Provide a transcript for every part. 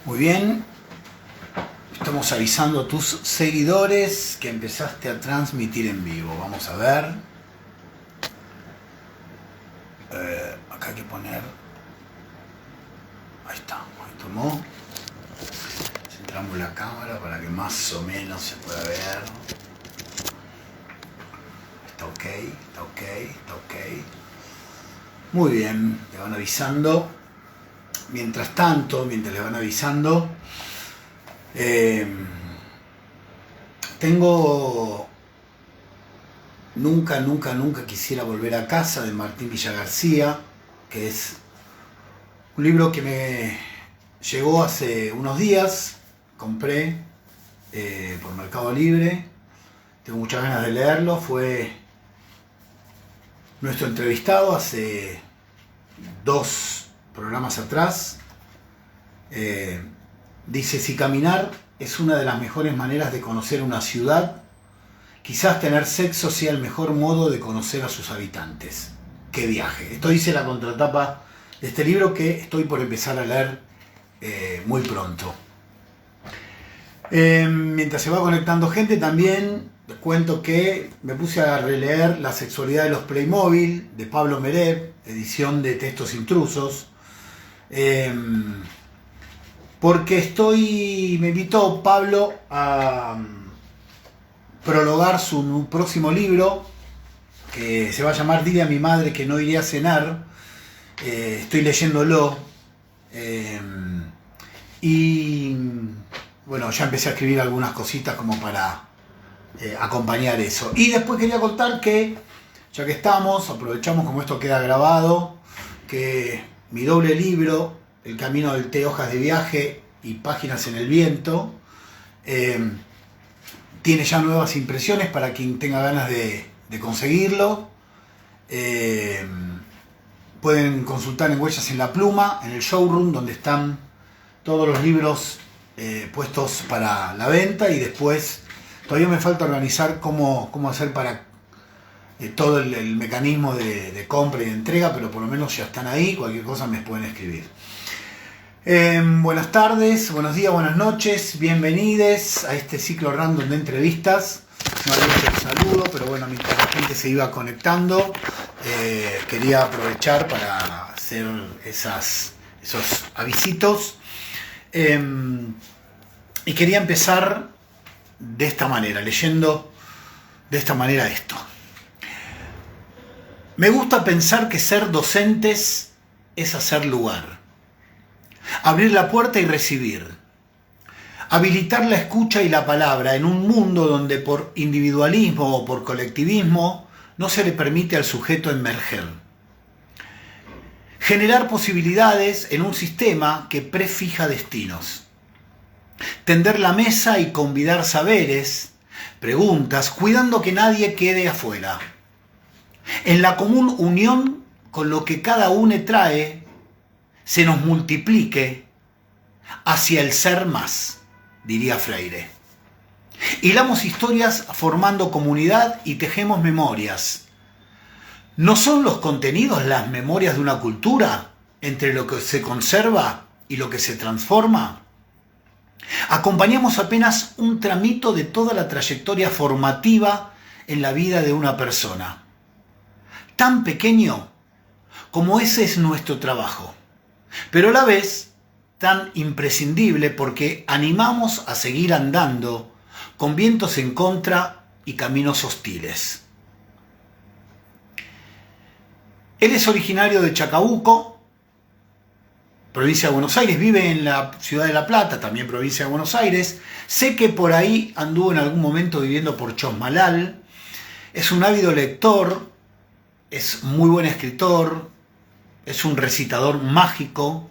Muy bien, estamos avisando a tus seguidores que empezaste a transmitir en vivo. Vamos a ver. Acá hay que poner. Ahí está, ahí tomó. Centramos la cámara para que más o menos se pueda ver. Está ok, está ok, está ok. Muy bien, le van avisando. Mientras tanto, mientras le van avisando, tengo Nunca quisiera volver a casa, de Martín Villagarcía, que es un libro que me llegó hace unos días, compré por Mercado Libre, tengo muchas ganas de leerlo. Fue nuestro entrevistado hace 2 programas atrás. Dice: si caminar es una de las mejores maneras de conocer una ciudad, quizás tener sexo sea el mejor modo de conocer a sus habitantes. ¡Qué viaje! Esto dice la contratapa de este libro, que estoy por empezar a leer muy pronto. Mientras se va conectando gente, también les cuento que me puse a releer La sexualidad de los Playmobil, de Pablo Merev, edición de Textos Intrusos. Porque me invitó Pablo a prologar su próximo libro, que se va a llamar Dile a mi madre que no iré a cenar. Estoy leyéndolo. Y bueno, ya empecé a escribir algunas cositas como para acompañar eso. Y después quería contar que, ya que estamos, aprovechamos como esto queda grabado, que mi doble libro, El camino del té, hojas de viaje y páginas en el viento, tiene ya nuevas impresiones para quien tenga ganas de conseguirlo. Pueden consultar en Huellas en la Pluma, en el showroom, donde están todos los libros puestos para la venta. Y después todavía me falta organizar cómo hacer para todo el mecanismo de compra y de entrega, pero por lo menos ya están ahí. Cualquier cosa me pueden escribir. Buenas tardes, buenos días, buenas noches, bienvenidos a este ciclo random de entrevistas. No había hecho el saludo, pero bueno, mientras la gente se iba conectando, quería aprovechar para hacer esos avisitos. Y quería empezar de esta manera, leyendo de esta manera esto. Me gusta pensar que ser docentes es hacer lugar. Abrir la puerta y recibir. Habilitar la escucha y la palabra en un mundo donde por individualismo o por colectivismo no se le permite al sujeto emerger. Generar posibilidades en un sistema que prefija destinos. Tender la mesa y convidar saberes, preguntas, cuidando que nadie quede afuera. En la común unión con lo que cada uno trae, se nos multiplique hacia el ser más, diría Freire. Hilamos historias formando comunidad y tejemos memorias. ¿No son los contenidos las memorias de una cultura entre lo que se conserva y lo que se transforma? Acompañamos apenas un tramito de toda la trayectoria formativa en la vida de una persona. Tan pequeño como ese es nuestro trabajo, pero a la vez tan imprescindible porque animamos a seguir andando con vientos en contra y caminos hostiles. Él es originario de Chacabuco, provincia de Buenos Aires, vive en la ciudad de La Plata, también provincia de Buenos Aires. Sé que por ahí anduvo en algún momento viviendo por Chosmalal. Es un ávido lector, es muy buen escritor, es un recitador mágico,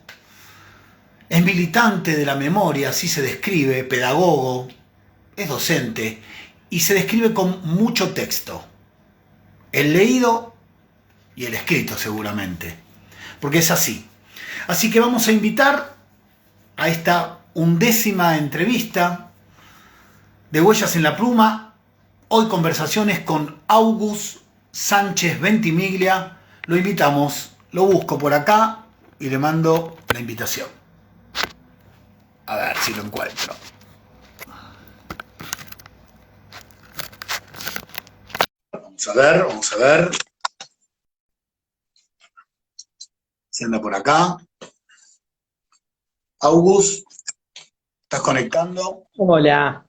es militante de la memoria, así se describe, pedagogo, es docente y se describe con mucho texto, el leído y el escrito seguramente, porque es así. Así que vamos a invitar a esta 11ª entrevista de Huellas en la Pluma. Hoy conversaciones con August Sánchez Ventimiglia. Lo invitamos, lo busco por acá y le mando la invitación. A ver si lo encuentro. Vamos a ver, vamos a ver. Si anda por acá. August, ¿estás conectando? Hola,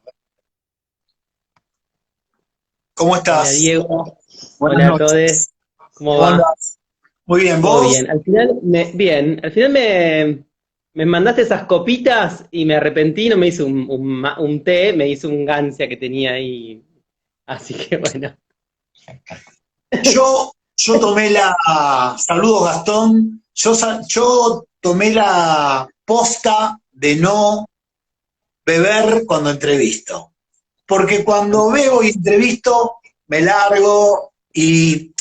¿Cómo hola estás? Diego, Buenas hola a todos, noches. ¿cómo ¿Cómo va? andas? Muy bien, ¿Todo ¿vos? bien? Al final me mandaste esas copitas y me arrepentí, no me hice un té, me hice un gancia que tenía ahí, así que bueno. Yo tomé la. Saludos, Gastón. Yo tomé la posta de no beber cuando entrevisto. Porque cuando veo y entrevisto, me largo y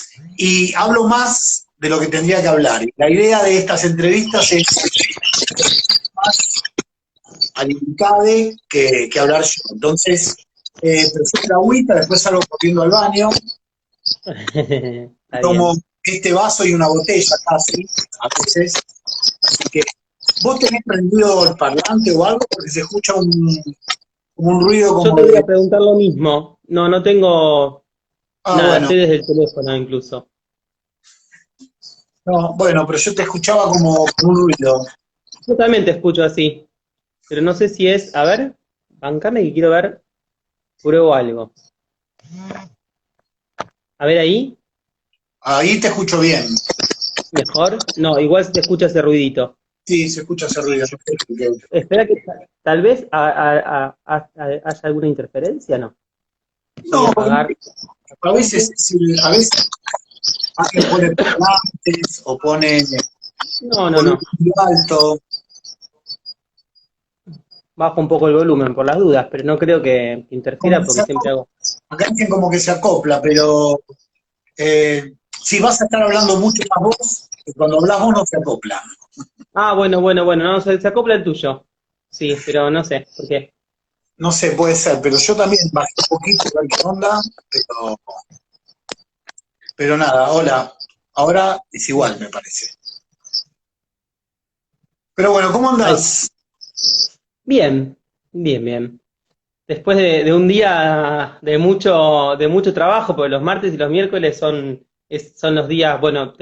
hablo más de lo que tendría que hablar. Y la idea de estas entrevistas es más al INCADE que hablar yo. Entonces, prefiero la agüita, después salgo corriendo al baño, Está tomo bien. este vaso y una botella casi, a veces. Así que, ¿vos tenés prendido el parlante o algo? Porque se escucha como un ruido Yo como te voy de. a preguntar lo mismo, no tengo Ah, nada, bueno. estoy desde el teléfono incluso. No, bueno, pero yo te escuchaba como un ruido. Yo también te escucho así, pero no sé si es, a ver, bancame que quiero ver, pruebo algo. A ver ahí. Ahí te escucho bien. ¿Mejor? No, igual se escucha ese ruidito. Sí, se escucha ese ruido. No sé por qué. Espera que tal vez haya alguna interferencia, ¿no? Voy a No, apagar. a veces, sí, a veces alguien pone parlantes o pone volumen No. muy alto. Bajo un poco el volumen por las dudas, pero no creo que Como interfiera que se porque siempre acopla. hago. Acá dicen como que se acopla, pero si vas a estar hablando mucho más vos, cuando hablas vos no se acopla. Ah, bueno, no, se acopla el tuyo. Sí, pero no sé por qué. No sé, puede ser, pero yo también bajé un poquito a ver qué onda, pero nada, hola. Ahora es igual, me parece. Pero bueno, ¿cómo Ahí. andás? Bien, bien. Después de un día de mucho trabajo, porque los martes y los miércoles son los días, bueno,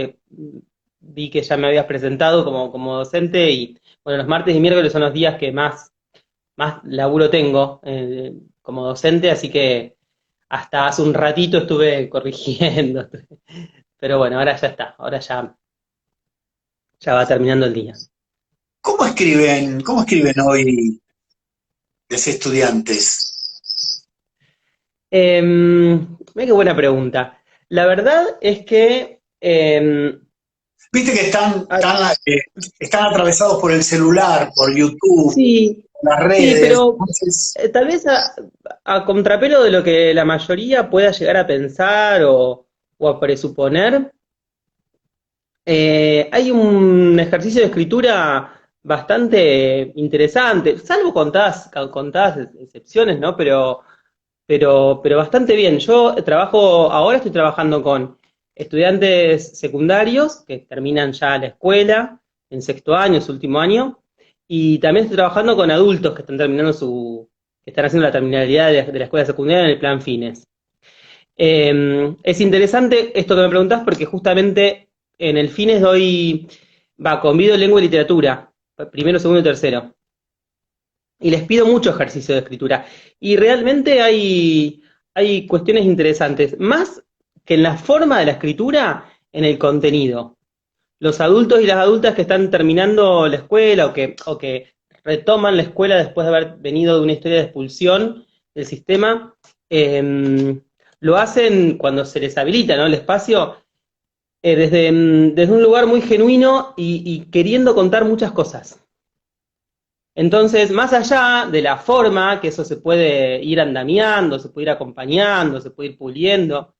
vi que ya me habías presentado como docente y bueno, los martes y miércoles son los días que más laburo tengo como docente, así que hasta hace un ratito estuve corrigiendo, pero bueno, ahora ya está, ahora ya va terminando el día. ¿Cómo escriben hoy los estudiantes? Mira qué buena pregunta. La verdad es que Viste que están atravesados por el celular, por YouTube, sí, las sí, redes. pero Entonces, tal vez a contrapelo de lo que la mayoría pueda llegar a pensar o a presuponer, hay un ejercicio de escritura bastante interesante, salvo contadas excepciones, ¿no? Pero bastante bien. Ahora estoy trabajando con estudiantes secundarios que terminan ya la escuela en sexto año, su último año, y también estoy trabajando con adultos que que están haciendo la terminalidad de la escuela secundaria en el plan fines. Es interesante esto que me preguntás porque justamente en el fines convido lengua y literatura, primero, segundo y tercero y les pido mucho ejercicio de escritura. Y realmente hay cuestiones interesantes, más que en la forma de la escritura, en el contenido. Los adultos y las adultas que están terminando la escuela o que retoman la escuela después de haber venido de una historia de expulsión del sistema, eh, lo hacen cuando se les habilita, ¿no? El espacio, desde un lugar muy genuino y queriendo contar muchas cosas. Entonces, más allá de la forma, que eso se puede ir andamiando, se puede ir acompañando, se puede ir puliendo,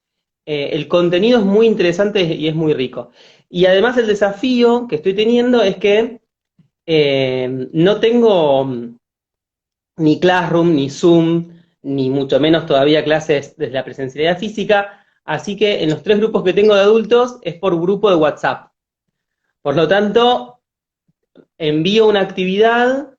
el contenido es muy interesante y es muy rico. Y además el desafío que estoy teniendo es que no tengo ni Classroom, ni Zoom, ni mucho menos todavía clases desde la presencialidad física, así que en los tres grupos que tengo de adultos es por grupo de WhatsApp. Por lo tanto, envío una actividad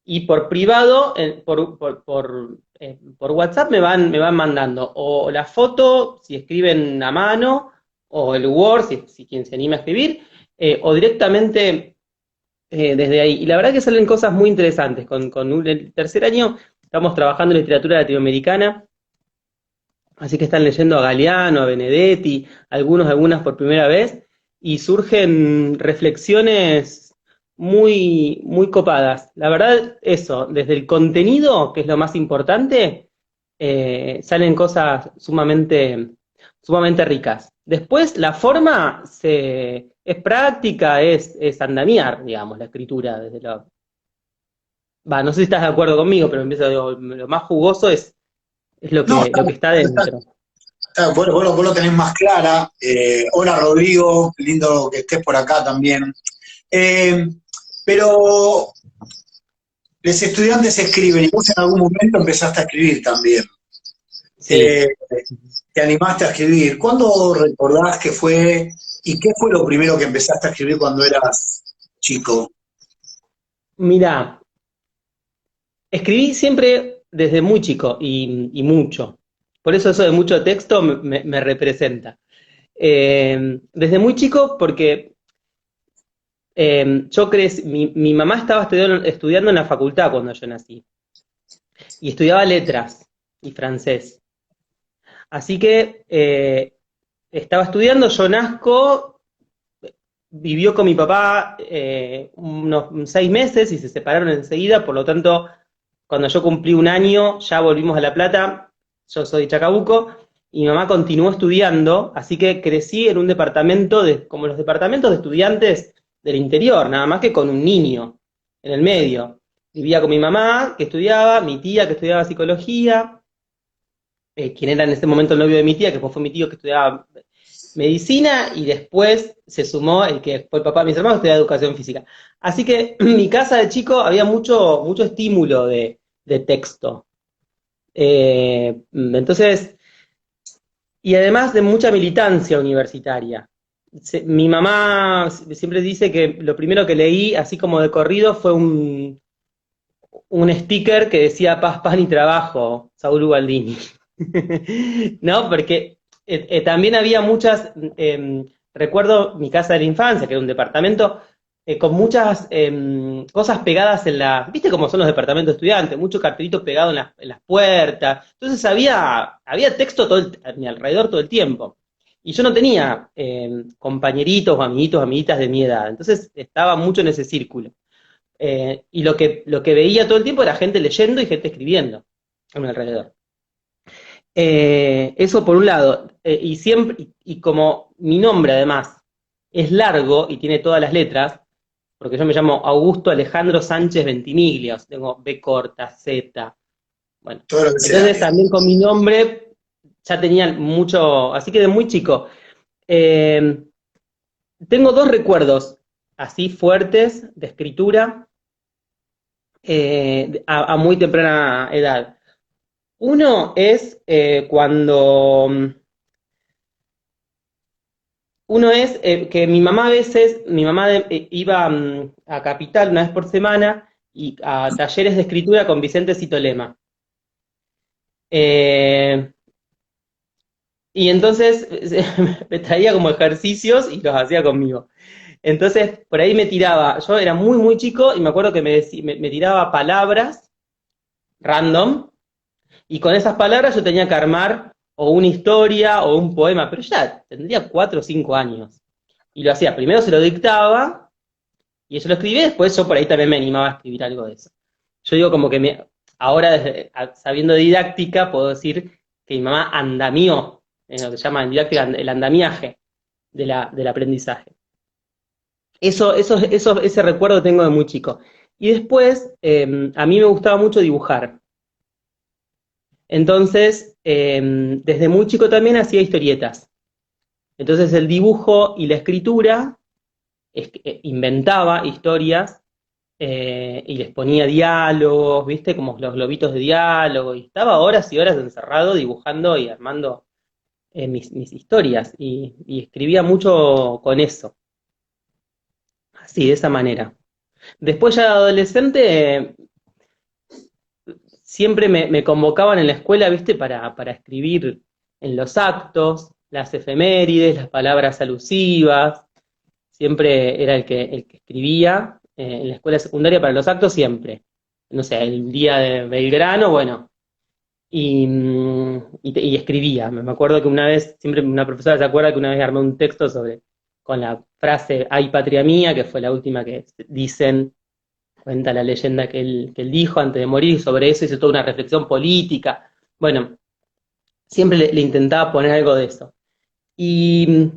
y por privado, por WhatsApp me van mandando o la foto, si escriben a mano, o el Word, si quien se anima a escribir, o directamente desde ahí. Y la verdad que salen cosas muy interesantes. El tercer año estamos trabajando en literatura latinoamericana, así que están leyendo a Galeano, a Benedetti, algunas por primera vez, y surgen reflexiones muy, muy copadas. La verdad, eso, desde el contenido, que es lo más importante, salen cosas sumamente ricas. Después, la forma es práctica, es andamiar, digamos, la escritura. No sé si estás de acuerdo conmigo, pero lo más jugoso es lo No, que está dentro. vos lo tenés más clara. Hola Rodrigo, lindo que estés por acá también. Eh, pero los estudiantes escriben y vos en algún momento empezaste a escribir también. Sí. Eh, Te animaste a escribir. ¿Cuándo recordás que fue y qué fue lo primero que empezaste a escribir cuando eras chico? Mira, escribí siempre desde muy chico y mucho. Por eso de mucho texto me representa. Desde muy chico porque mi mamá estaba estudiando en la facultad cuando yo nací y estudiaba letras y francés. Así que estaba estudiando, yo nazco, vivió con mi papá unos 6 meses y se separaron enseguida, por lo tanto, cuando yo cumplí un año ya volvimos a La Plata, yo soy de Chacabuco, y mi mamá continuó estudiando, así que crecí en un departamento, como los departamentos de estudiantes del interior, nada más que con un niño en el medio. Vivía con mi mamá, que estudiaba, mi tía, que estudiaba psicología, quien era en ese momento el novio de mi tía, que después fue mi tío, que estudiaba medicina, y después se sumó el que fue el papá de mis hermanos, que estudiaba educación física. Así que en mi casa de chico había mucho estímulo de texto. Entonces, y además de mucha militancia universitaria. Mi mamá siempre dice que lo primero que leí, así como de corrido, fue un sticker que decía paz, pan y trabajo, Saúl Ubaldini. ¿No? Porque también había recuerdo mi casa de la infancia, que era un departamento con muchas cosas pegadas ¿viste cómo son los departamentos de estudiantes? Mucho cartelito pegado en las puertas. Entonces había texto a mi alrededor todo el tiempo. Y yo no tenía compañeritos o amiguitos, amiguitas de mi edad. Entonces estaba mucho en ese círculo. Y lo que veía todo el tiempo era gente leyendo y gente escribiendo a mi alrededor. Eso por un lado, y siempre, y como mi nombre además es largo y tiene todas las letras, porque yo me llamo Augusto Alejandro Sánchez Ventimiglia, tengo B corta, Z, bueno, Todo lo que sea. entonces también con mi nombre ya tenían mucho, así que de muy chico. Eh, Tengo dos recuerdos así fuertes de escritura a muy temprana edad. Uno es que mi mamá iba a Capital una vez por semana y a talleres de escritura con Vicente Citolema. Eh, y entonces me traía como ejercicios y los hacía conmigo. Entonces por ahí me tiraba, yo era muy, muy chico y me acuerdo que me tiraba palabras random. Y con esas palabras yo tenía que armar o una historia o un poema, pero ya tendría 4 o 5 años. Y lo hacía, primero se lo dictaba, y eso lo escribí, después yo por ahí también me animaba a escribir algo de eso. Yo digo como que ahora, sabiendo didáctica, puedo decir que mi mamá andamió, en lo que se llama en didáctica el andamiaje del aprendizaje. Ese recuerdo tengo de muy chico. Y después, a mí me gustaba mucho dibujar. Entonces, desde muy chico también hacía historietas. Entonces el dibujo y la escritura, inventaba historias y les ponía diálogos, ¿viste? Como los globitos de diálogo, y estaba horas y horas encerrado dibujando y armando mis historias, y escribía mucho con eso, así, de esa manera. Después ya de adolescente siempre me convocaban en la escuela, ¿viste? Para escribir en los actos, las efemérides, las palabras alusivas. Siempre era el que escribía en la escuela secundaria para los actos, siempre. No sé, el día de Belgrano, bueno, y escribía. Me acuerdo que una vez, siempre una profesora se acuerda que una vez armé un texto con la frase "Ay, patria mía", que fue la última que dicen, cuenta la leyenda que él dijo antes de morir, y sobre eso hizo toda una reflexión política. Bueno, siempre le intentaba poner algo de eso. Y,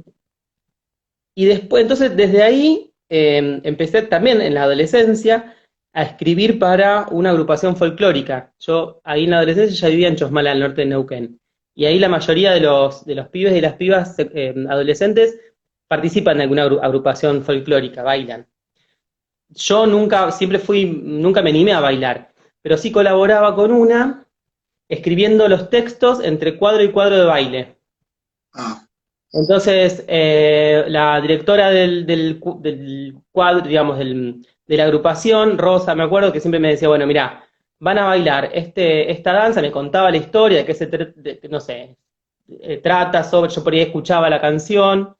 y después, entonces, desde ahí empecé también en la adolescencia a escribir para una agrupación folclórica. Yo ahí en la adolescencia ya vivía en Chosmalal, al norte de Neuquén. Y ahí la mayoría de los pibes y las pibas adolescentes participan en alguna agrupación folclórica, bailan. Yo nunca me animé a bailar, pero sí colaboraba con una, escribiendo los textos entre cuadro y cuadro de baile. Ah, Entonces, la directora del cuadro, digamos, de la agrupación, Rosa, me acuerdo que siempre me decía, bueno, mira, van a bailar esta danza, me contaba la historia de qué no sé, trata sobre, yo por ahí escuchaba la canción,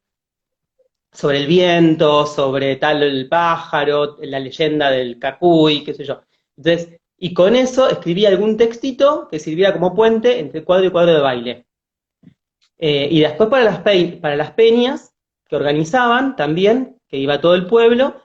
sobre el viento, sobre tal el pájaro, la leyenda del Cacuy, qué sé yo. Entonces, y con eso escribía algún textito que sirviera como puente entre cuadro y cuadro de baile. Y después para las peñas que organizaban también, que iba todo el pueblo,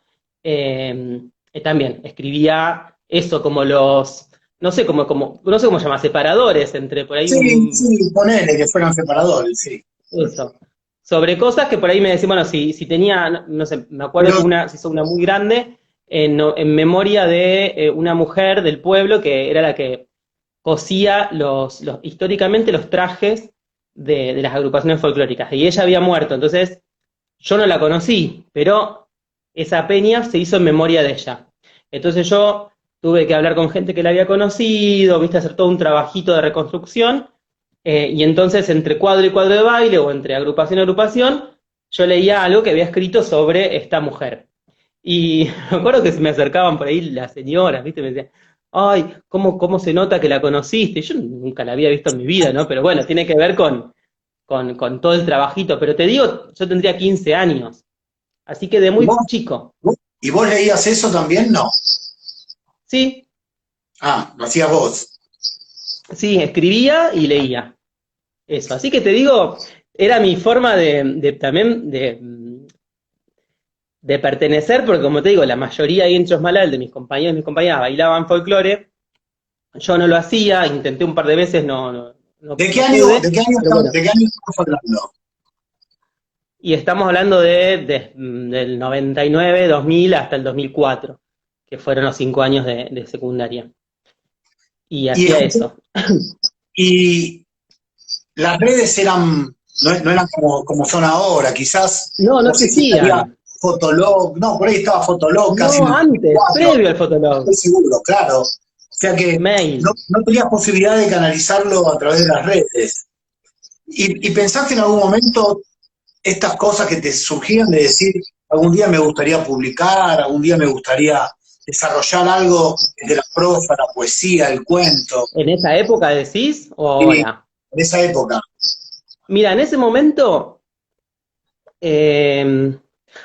también escribía eso como no sé cómo se llama, separadores entre por ahí sí, sí, ponele que fueran separadores, sí. eso. Sobre cosas que por ahí me decían, bueno, si tenía, no sé, me acuerdo Pero que se hizo una muy grande en memoria de una mujer del pueblo que era la que cosía históricamente los trajes de las agrupaciones folclóricas. Y ella había muerto, entonces yo no la conocí, pero esa peña se hizo en memoria de ella. Entonces yo tuve que hablar con gente que la había conocido, viste, hacer todo un trabajito de reconstrucción, y entonces entre cuadro y cuadro de baile, o entre agrupación y agrupación, yo leía algo que había escrito sobre esta mujer. Y me acuerdo que se me acercaban por ahí las señoras, ¿viste? Me decían, ay, ¿cómo se nota que la conociste? Yo nunca la había visto en mi vida, ¿no? Pero bueno, tiene que ver con todo el trabajito. Pero te digo, yo tendría 15 años, así que de ¿y muy vos, chico. y vos leías eso también? No. Sí, Ah, lo hacías vos. sí, escribía y leía. Eso. Así que te digo, era mi forma también de pertenecer, porque como te digo, la mayoría ahí en Chosmalal de mis compañeros y mis compañeras bailaban folclore. Yo no lo hacía, intenté un par de veces, ¿De qué no año, pude, pero bueno. de qué año estamos hablando? Y estamos hablando del 99, 2000 hasta el 2004, que fueron los 5 años de secundaria. Y Y, hacía eso. y las redes no eran como son ahora, quizás, No, no no sé si estaría existían. Fotolog, no, por ahí estaba Fotolog casi No, en el antes, 2004, previo al no Fotolog. estoy seguro, claro. O sea que Mail. no tenías posibilidad de canalizarlo a través de las redes. Y pensaste en algún momento estas cosas que te surgían de decir, algún día me gustaría publicar, algún día me gustaría desarrollar algo de la prosa, la poesía, el cuento, ¿En esa época decís o y en ahora? esa época. Mira, en ese momento eh,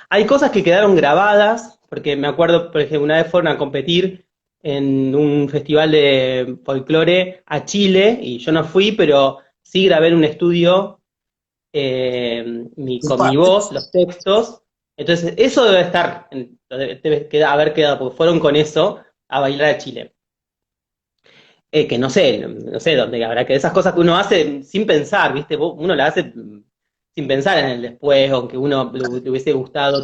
hay cosas que quedaron grabadas, porque me acuerdo, por ejemplo, una vez fueron a competir en un festival de folclore a Chile, y yo no fui, pero sí grabé en un estudio Tus con mi padres. voz, los textos. Entonces, eso debe estar, haber quedado, porque fueron con eso a bailar a Chile. Que no sé dónde habrá, que esas cosas que uno hace sin pensar, ¿viste? Uno las hace sin pensar en el después, o que uno le hubiese gustado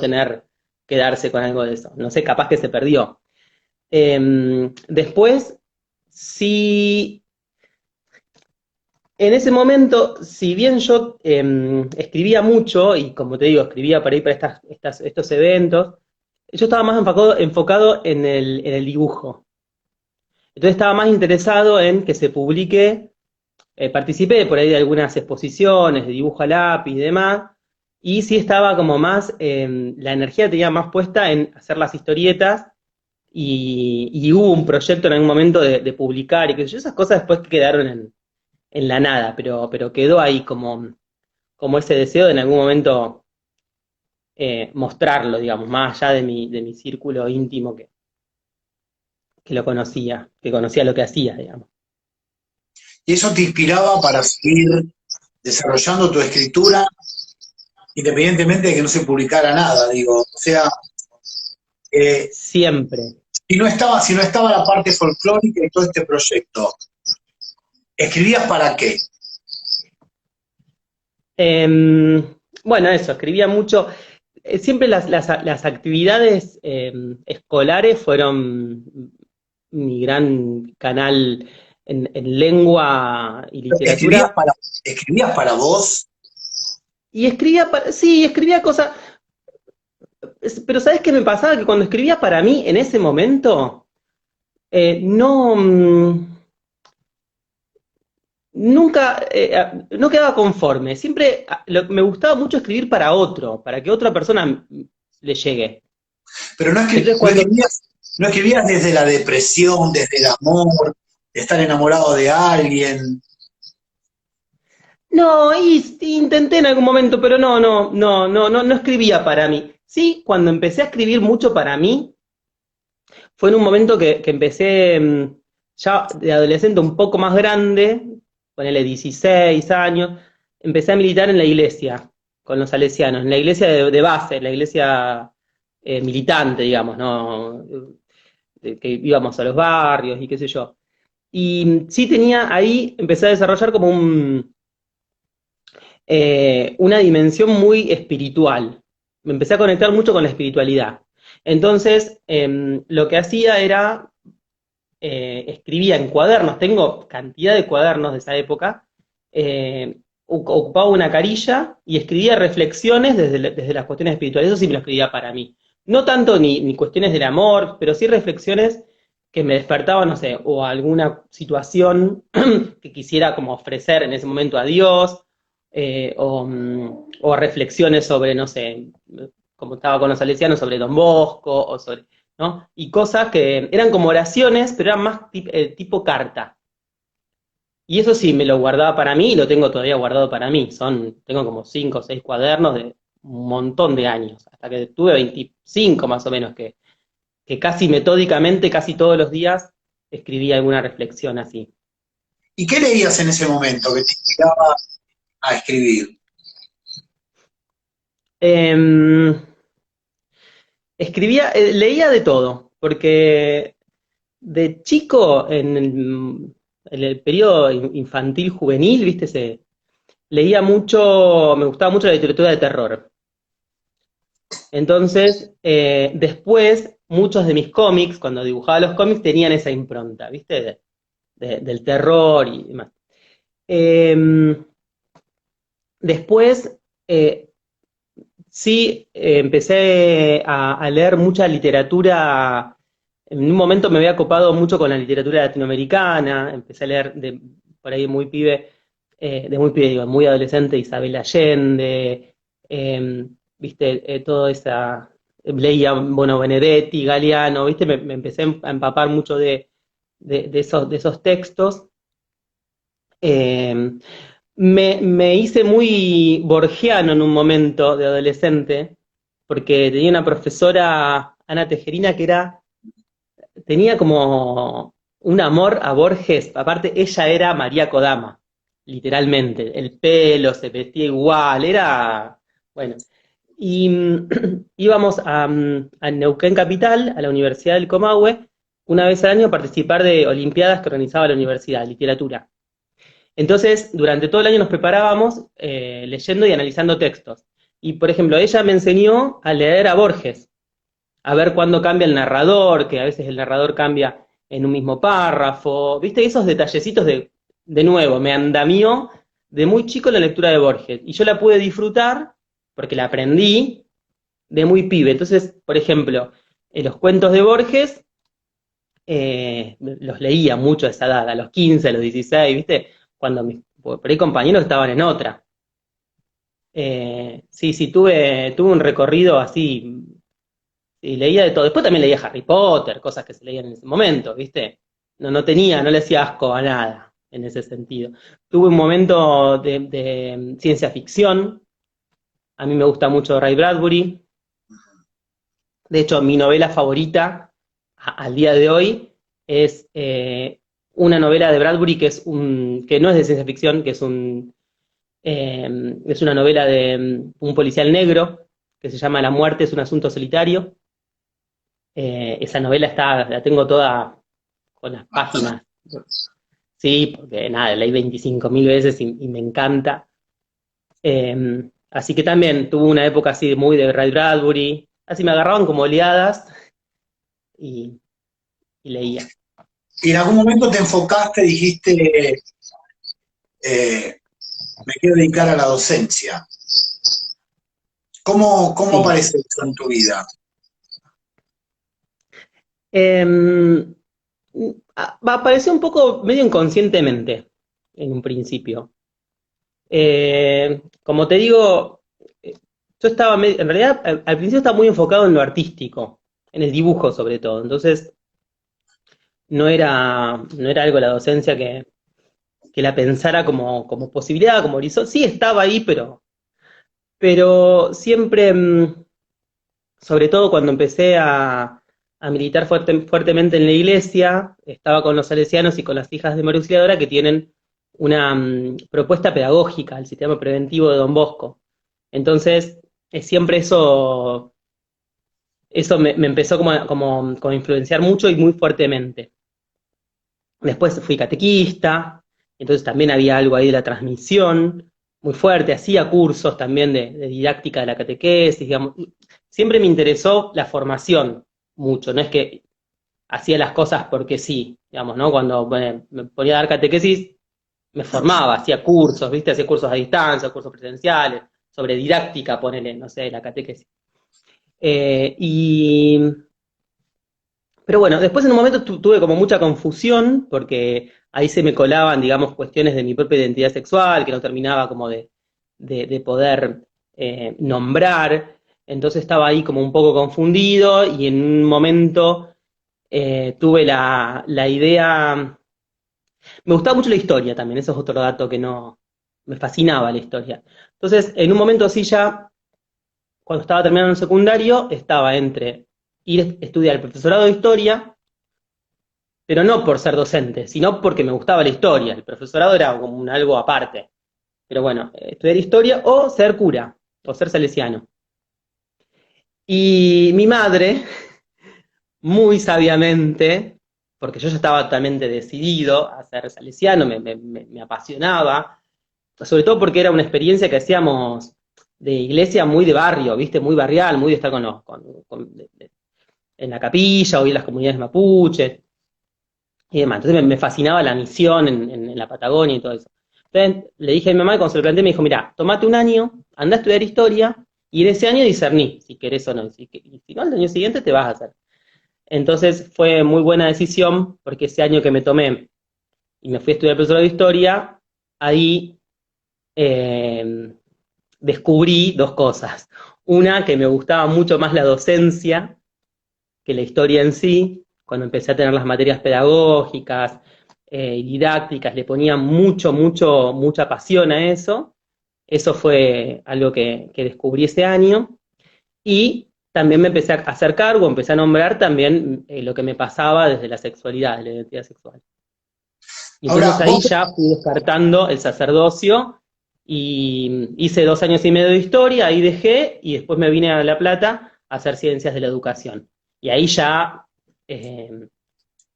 quedarse con algo de eso. No sé, capaz que se perdió. Después, sí, en ese momento, si bien yo escribía mucho, y como te digo, escribía para ir para estos eventos, yo estaba más enfocado en el dibujo. Entonces estaba más interesado en que se publique. Participé por ahí de algunas exposiciones de dibujo a lápiz y demás, y sí estaba como más, la energía tenía más puesta en hacer las historietas y hubo un proyecto en algún momento de publicar y qué sé yo, esas cosas después quedaron en la nada, pero quedó ahí como ese deseo de en algún momento mostrarlo, digamos, más allá de mi círculo íntimo que conocía lo que hacía, digamos. Y eso te inspiraba para seguir desarrollando tu escritura, independientemente de que no se publicara nada, digo. O sea, eh, Siempre. si no estaba la parte folclórica y todo este proyecto, ¿escribías para qué? Bueno, eso, escribía mucho. Siempre las actividades escolares fueron mi gran canal en lengua y ¿Escribías literatura. para, escribías para vos? Y escribía, sí, escribía cosas, pero ¿sabes qué me pasaba? Que cuando escribía para mí, en ese momento, no, nunca, no quedaba conforme. Siempre me gustaba mucho escribir para otro, para que otra persona le llegue. Pero no, Entonces no cuando, escribías, no escribías desde la depresión, desde el amor, de estar enamorado de alguien. no, y intenté en algún momento, pero no escribía para mí. Sí, cuando empecé a escribir mucho para mí, fue en un momento que empecé ya de adolescente un poco más grande, ponele 16 años, empecé a militar en la iglesia, con los salesianos, en la iglesia de base, en la iglesia militante, digamos, ¿no? Que íbamos a los barrios y qué sé yo. Y sí tenía ahí, empecé a desarrollar como una dimensión muy espiritual. Me empecé a conectar mucho con la espiritualidad. Entonces, lo que hacía era, escribía en cuadernos, tengo cantidad de cuadernos de esa época, ocupaba una carilla y escribía reflexiones desde las cuestiones espirituales, eso sí me lo escribía para mí. No tanto ni cuestiones del amor, pero sí reflexiones que me despertaban, no sé, o alguna situación que quisiera como ofrecer en ese momento a Dios, o reflexiones sobre, no sé, como estaba con los salesianos, sobre Don Bosco, o sobre, ¿no? Y cosas que eran como oraciones, pero eran más tipo carta. Y eso sí, me lo guardaba para mí y lo tengo todavía guardado para mí. Tengo como 5 o 6 cuadernos de un montón de años, hasta que tuve 25 más o menos, que casi metódicamente, casi todos los días, escribía alguna reflexión así. ¿Y qué leías en ese momento que te inspiraba a escribir? Em, leía de todo, porque de chico, en el periodo infantil juvenil, viste, leía mucho, me gustaba mucho la literatura de terror. Entonces, después, muchos de mis cómics, cuando dibujaba los cómics, tenían esa impronta, viste, del terror y demás. Eh, Después, sí, empecé a leer mucha literatura. En un momento me había copado mucho con la literatura latinoamericana, empecé a leer por ahí muy pibe, de muy pibe, digo, muy adolescente, Isabel Allende, eh, viste, toda esa, leía, bueno, Benedetti, Galeano, viste, me empecé a empapar mucho de esos textos. Eh, me hice muy borgiano en un momento de adolescente, porque tenía una profesora, Ana Tejerina, tenía como un amor a Borges. Aparte, ella era María Kodama, literalmente. El pelo, se vestía igual, bueno. Y íbamos a Neuquén Capital, a la Universidad del Comahue, una vez al año a participar de olimpiadas que organizaba la universidad, literatura. Entonces, durante todo el año nos preparábamos leyendo y analizando textos. Y, por ejemplo, ella me enseñó a leer a Borges, a ver cuándo cambia el narrador, que a veces el narrador cambia en un mismo párrafo. ¿Viste? Esos detallecitos de nuevo, me andamió de muy chico la lectura de Borges. Y yo la pude disfrutar porque la aprendí de muy pibe. Entonces, por ejemplo, en los cuentos de Borges los leía mucho a esa edad, a los 15, a los 16, ¿viste? Cuando por ahí compañeros estaban en otra. Sí, sí, tuve un recorrido así, Sí, leía de todo. Después también leía Harry Potter, cosas que se leían en ese momento, ¿viste? No le hacía asco a nada en ese sentido. Tuve un momento de ciencia ficción. A mí me gusta mucho Ray Bradbury. De hecho, mi novela favorita al día de hoy es una novela de Bradbury que no es de ciencia ficción, es una novela de un policial negro que se llama La muerte es un asunto solitario. Esa novela la tengo toda con las páginas. Sí, porque nada, la leí 25.000 veces y me encanta. Así que también tuve una época así muy de Ray Bradbury. Así me agarraban como oleadas y, y leía. Y en algún momento te enfocaste, dijiste, eh, me quiero dedicar a la docencia. ¿Cómo Sí. aparece eso en tu vida? Eh, Apareció un poco medio inconscientemente en un principio. Como te digo, yo estaba, en realidad al principio estaba muy enfocado en lo artístico, en el dibujo sobre todo. Entonces no era algo la docencia que la pensara como posibilidad, como horizonte. Sí estaba ahí, pero siempre, sobre todo cuando empecé a militar fuertemente en la iglesia, estaba con los salesianos y con las hijas de María Auxiliadora que tienen una propuesta pedagógica, el sistema preventivo de Don Bosco. Entonces, siempre eso me empezó como a influenciar mucho y muy fuertemente. Después fui catequista, entonces también había algo ahí de la transmisión muy fuerte, hacía cursos también de didáctica de la catequesis, digamos. Siempre me interesó la formación mucho, no es que hacía las cosas porque sí, digamos, ¿no? Cuando me ponía a dar catequesis, me formaba, hacía cursos, ¿viste? Hacía cursos a distancia, cursos presenciales, sobre didáctica, ponele, no sé, la catequesis. Eh, y pero bueno, después en un momento tuve como mucha confusión, porque ahí se me colaban, digamos, cuestiones de mi propia identidad sexual, que no terminaba como de poder nombrar. Entonces estaba ahí como un poco confundido y en un momento tuve la idea. Me gustaba mucho la historia también, eso es otro dato que no. Me fascinaba la historia. Entonces, en un momento así ya, cuando estaba terminando el secundario, estaba entre ir a estudiar el profesorado de historia, pero no por ser docente, sino porque me gustaba la historia. El profesorado era como algo aparte. Pero bueno, estudiar historia o ser cura, o ser salesiano. Y mi madre, muy sabiamente, porque yo ya estaba totalmente decidido a ser salesiano, me apasionaba, sobre todo porque era una experiencia que hacíamos de iglesia muy de barrio, ¿viste? Muy barrial, muy de estar en la capilla o ir a las comunidades mapuches y demás. Entonces me fascinaba la misión en la Patagonia y todo eso. Entonces le dije a mi mamá, cuando se lo planteé, me dijo, mira, tomate un año, anda a estudiar historia, y en ese año discerní si querés o no. Y si no, al año siguiente te vas a hacer. Entonces fue muy buena decisión, porque ese año que me tomé y me fui a estudiar profesor de historia, ahí eh, descubrí dos cosas. Una, que me gustaba mucho más la docencia que la historia en sí, cuando empecé a tener las materias pedagógicas y didácticas, le ponía mucha pasión a eso. Eso fue algo que descubrí ese año. Y también me empecé a hacer cargo, empecé a nombrar también lo que me pasaba desde la sexualidad, de la identidad sexual. Y entonces Ahora, ahí vos, ya fui descartando el sacerdocio y hice 2 años y medio de historia, ahí dejé y después me vine a La Plata a hacer ciencias de la educación. Y eh,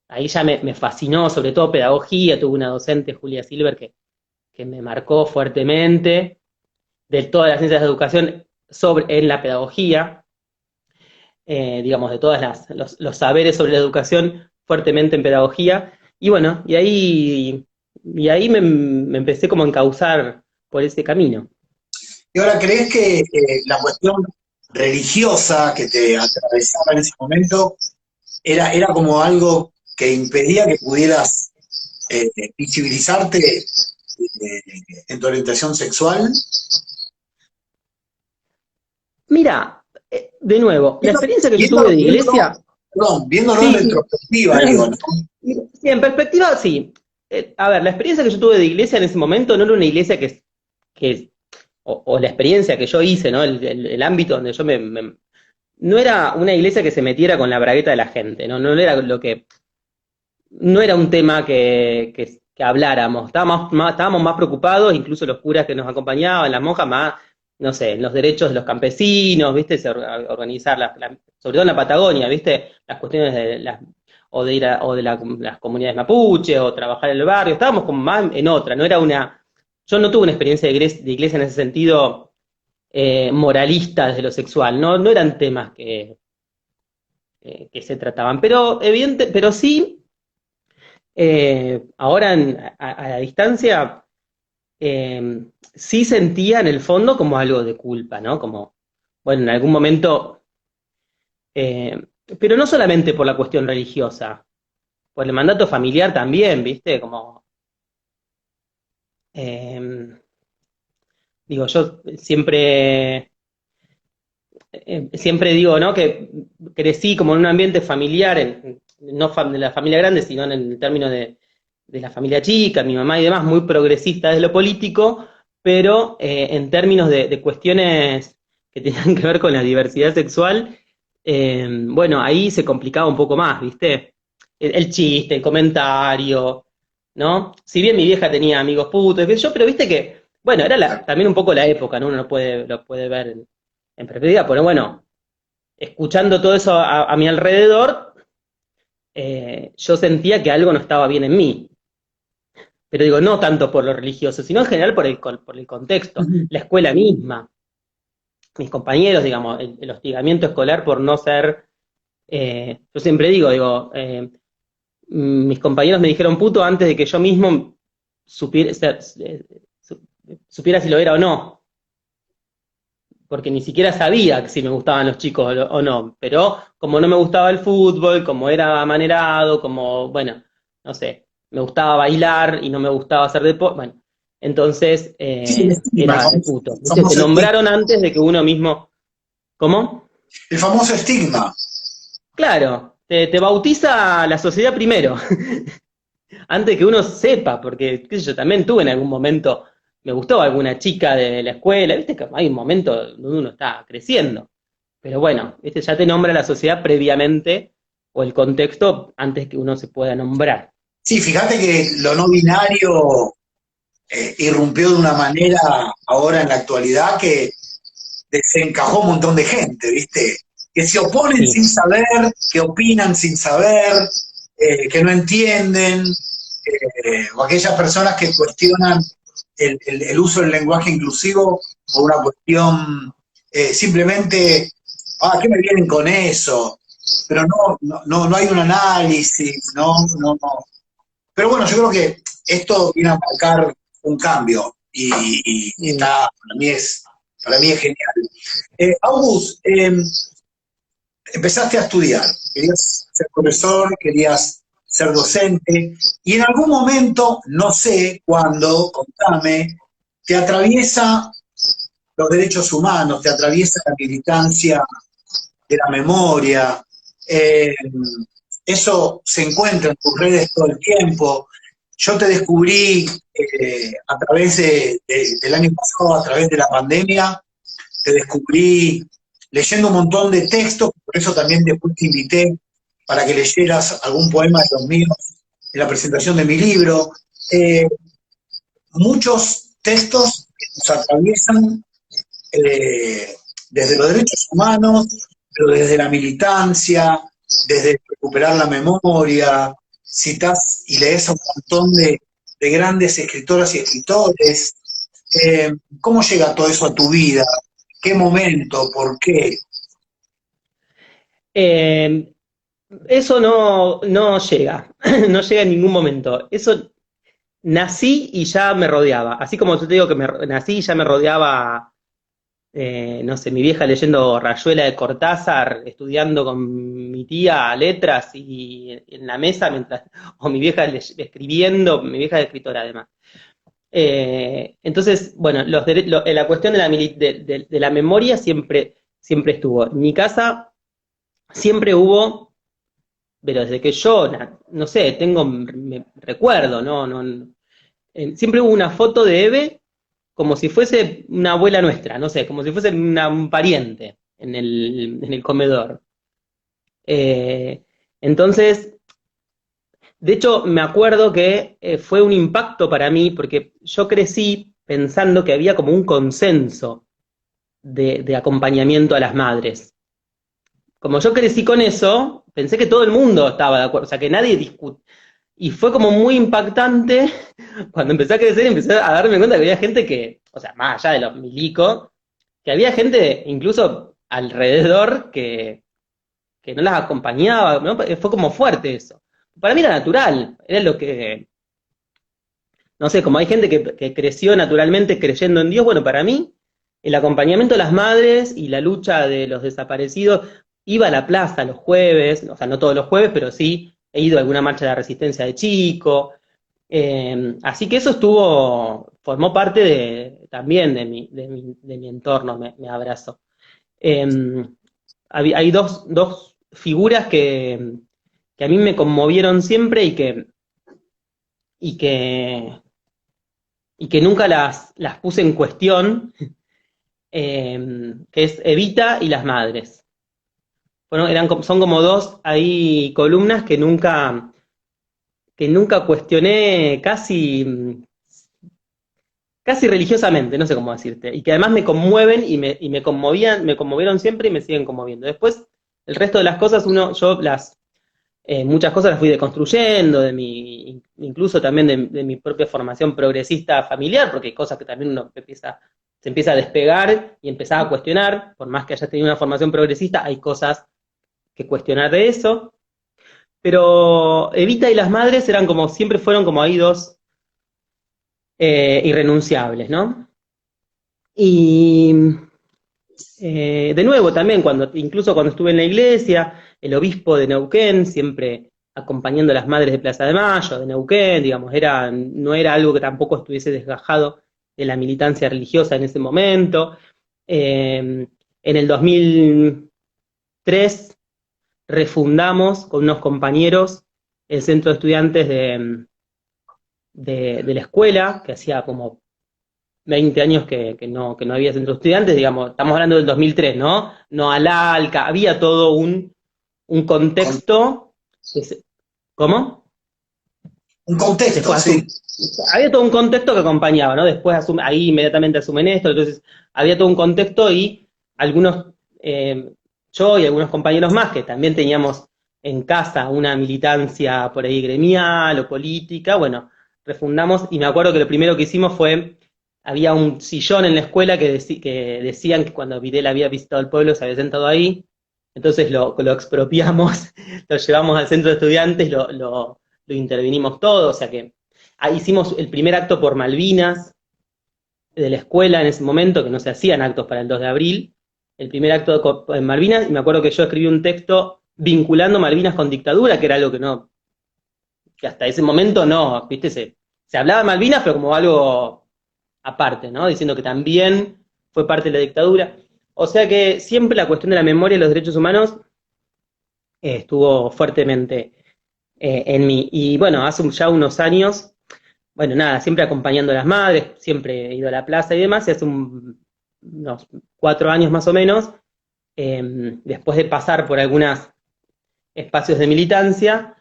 ahí ya me fascinó, sobre todo pedagogía, tuve una docente, Julia Silver, que me marcó fuertemente de todas las ciencias de educación en la pedagogía, digamos, de los saberes sobre la educación fuertemente en pedagogía. Y bueno, y ahí me empecé como a encauzar por ese camino. ¿y ahora crees que la cuestión religiosa que te atravesaba en ese momento era como algo que impedía que pudieras visibilizarte en tu orientación sexual? Mira, De nuevo, la Viendo- experiencia que yo tuve viéndolo, de iglesia, viéndolo en sí, sí. retrospectiva, digo, ¿no? Sí, en perspectiva, sí. A ver, la experiencia que yo tuve de iglesia en ese momento no era una iglesia que o la experiencia que yo hice, ¿no? El ámbito donde yo no era una iglesia que se metiera con la bragueta de la gente, ¿no? No era lo que, no era un tema que habláramos, estábamos más preocupados, incluso los curas que nos acompañaban, las monjas más, no sé, en los derechos de los campesinos, ¿viste? Organizar, sobre todo en la Patagonia, ¿viste? Las cuestiones de o de ir las comunidades mapuches, o trabajar en el barrio, estábamos como más en otra, no era una, yo no tuve una experiencia de iglesia en ese sentido moralista desde lo sexual, no, no eran temas que se trataban, pero sí, ahora a la distancia, sí sentía en el fondo como algo de culpa, ¿no? Como, bueno, en algún momento, eh, pero no solamente por la cuestión religiosa, por el mandato familiar también, ¿viste? Como, eh, digo, yo siempre digo, ¿no? Que crecí como en un ambiente familiar, no de la familia grande, sino en el término de la familia chica, mi mamá y demás, muy progresista desde lo político, pero en términos de cuestiones que tenían que ver con la diversidad sexual, bueno, ahí se complicaba un poco más, ¿viste? El chiste, el comentario, ¿no? Si bien mi vieja tenía amigos putos, qué sé yo, pero viste que, bueno, era también un poco la época, ¿no? Uno lo puede ver en perspectiva, pero bueno, escuchando todo eso a mi alrededor, yo sentía que algo no estaba bien en mí. Pero digo, no tanto por lo religioso, sino en general por el contexto, Ujú. la escuela misma, mis compañeros, digamos, el hostigamiento escolar por no ser, yo siempre digo, mis compañeros me dijeron puto antes de que yo mismo supiera, supiera si lo era o no, porque ni siquiera sabía si me gustaban los chicos o no, pero como no me gustaba el fútbol, como era amanerado, como, bueno, no sé, me gustaba bailar y no me gustaba hacer deporte, bueno, entonces Sí, el estigma, era el puto. el ¿Viste? Te famoso estigma. nombraron antes de que uno mismo, ¿cómo? El famoso estigma. Claro, te bautiza la sociedad primero, antes que uno sepa, porque, qué sé yo, también tuve en algún momento, me gustó alguna chica de la escuela, viste que hay un momento donde uno está creciendo. Pero bueno, ¿viste? Ya te nombra la sociedad previamente o el contexto antes que uno se pueda nombrar. Sí, fíjate que lo no binario irrumpió de una manera ahora en la actualidad que desencajó un montón de gente, ¿viste? Que se oponen Sí, sin saber, que opinan sin saber, que no entienden, o aquellas personas que cuestionan el uso del lenguaje inclusivo por una cuestión simplemente, ¿qué me vienen con eso? Pero no hay un análisis, no. Pero bueno, yo creo que esto viene a marcar un cambio y mm, está, para mí es genial. August, empezaste a estudiar, querías ser profesor, querías ser docente, y en algún momento, no sé cuándo, contame, te atraviesa los derechos humanos, te atraviesa la militancia de la memoria, eh, eso se encuentra en tus redes todo el tiempo. Yo te descubrí a través del año pasado, a través de la pandemia, te descubrí leyendo un montón de textos, por eso también después te invité para que leyeras algún poema de los míos en la presentación de mi libro. Eh, Muchos textos que nos atraviesan eh, desde los derechos humanos, pero desde la militancia, desde recuperar la memoria, citas y lees a un montón de grandes escritoras y escritores. ¿Cómo llega todo eso a tu vida? ¿Qué momento? ¿Por qué? eh, eso no llega, no llega en ningún momento. Eso nací y ya me rodeaba. Así como yo te digo que nací y ya me rodeaba, no sé, mi vieja leyendo Rayuela de Cortázar, estudiando con mi tía letras y en la mesa, mientras, o mi vieja escribiendo, mi vieja es escritora además. Entonces, bueno, la cuestión de la memoria siempre, siempre estuvo. En mi casa siempre hubo, pero desde que yo, no sé, recuerdo, siempre hubo una foto de Eve como si fuese una abuela nuestra, no sé, como si fuese un pariente en el comedor. Eh, entonces, de hecho, me acuerdo que fue un impacto para mí, porque yo crecí pensando que había como un consenso de acompañamiento a las madres. Como yo crecí con eso, pensé que todo el mundo estaba de acuerdo, o sea, que nadie discute. Y fue como muy impactante cuando empecé a crecer y empecé a darme cuenta que había gente que, o sea, más allá de los milicos, que había gente incluso alrededor que no las acompañaba, ¿no? Fue como fuerte eso. Para mí era natural, era lo que, no sé, como hay gente que creció naturalmente creyendo en Dios, bueno, para mí el acompañamiento de las madres y la lucha de los desaparecidos, iba a la plaza los jueves, o sea, no todos los jueves, pero sí he ido a alguna marcha de la resistencia de chico, así que eso formó parte también de mi entorno, me abrazo. Eh, hay dos figuras que a mí me conmovieron siempre y que, y que nunca las puse en cuestión, que es Evita y las madres. Bueno, son como dos ahí columnas que nunca cuestioné casi religiosamente, no sé cómo decirte, y que además me conmueven y me conmovieron siempre y me siguen conmoviendo. Después, el resto de las cosas, muchas cosas las fui deconstruyendo, incluso también de mi propia formación progresista familiar, porque hay cosas que también uno se empieza a despegar y empezaba a cuestionar, por más que hayas tenido una formación progresista, hay cosas que cuestionar de eso. Pero Evita y las madres siempre fueron como ahí dos irrenunciables, ¿no? Y de nuevo también, incluso cuando estuve en la iglesia, el obispo de Neuquén, siempre acompañando a las madres de Plaza de Mayo, de Neuquén, digamos, no era algo que tampoco estuviese desgajado de la militancia religiosa en ese momento. En el 2003 refundamos con unos compañeros el centro de estudiantes de la escuela, que hacía como 20 años que no había centro de estudiantes, digamos, estamos hablando del 2003, ¿no? No al ALCA, había todo un contexto. ¿Cómo? Un contexto, sí. Había todo un contexto que acompañaba, ¿no? Después ahí inmediatamente asumen esto, entonces había todo un contexto y yo y algunos compañeros más que también teníamos en casa una militancia por ahí gremial o política, bueno, refundamos y me acuerdo que lo primero que hicimos había un sillón en la escuela que decían que cuando Videla había visitado el pueblo se había sentado ahí, entonces lo expropiamos, lo llevamos al centro de estudiantes, lo intervinimos todo, o sea que ahí hicimos el primer acto por Malvinas de la escuela en ese momento, que no se hacían actos para el 2 de abril, el primer acto en Malvinas, y me acuerdo que yo escribí un texto vinculando Malvinas con dictadura, que era algo que hasta ese momento no, viste, se hablaba de Malvinas, pero como algo aparte, ¿no? Diciendo que también fue parte de la dictadura. O sea que siempre la cuestión de la memoria y los derechos humanos estuvo fuertemente en mí. Y bueno, hace ya unos años, bueno, nada, siempre acompañando a las madres, siempre he ido a la plaza y demás, y hace unos 4 años más o menos, después de pasar por algunos espacios de militancia,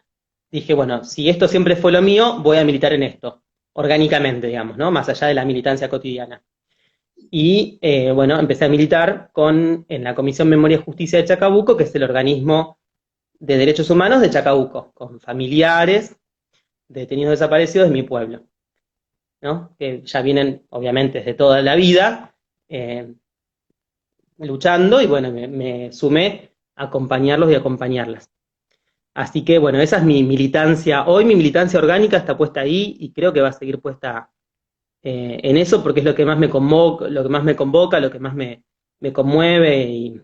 dije, bueno, si esto siempre fue lo mío, voy a militar en esto, orgánicamente, digamos, ¿no? Más allá de la militancia cotidiana. Y bueno, empecé a militar en la Comisión Memoria y Justicia de Chacabuco, que es el organismo de derechos humanos de Chacabuco, con familiares de detenidos desaparecidos de mi pueblo, ¿no? Que ya vienen, obviamente, desde toda la vida luchando, y bueno, me sumé a acompañarlos y acompañarlas. Así que bueno, esa es mi militancia. Hoy mi militancia orgánica está puesta ahí y creo que va a seguir puesta en eso porque es lo que más me convoca, lo que más me conmueve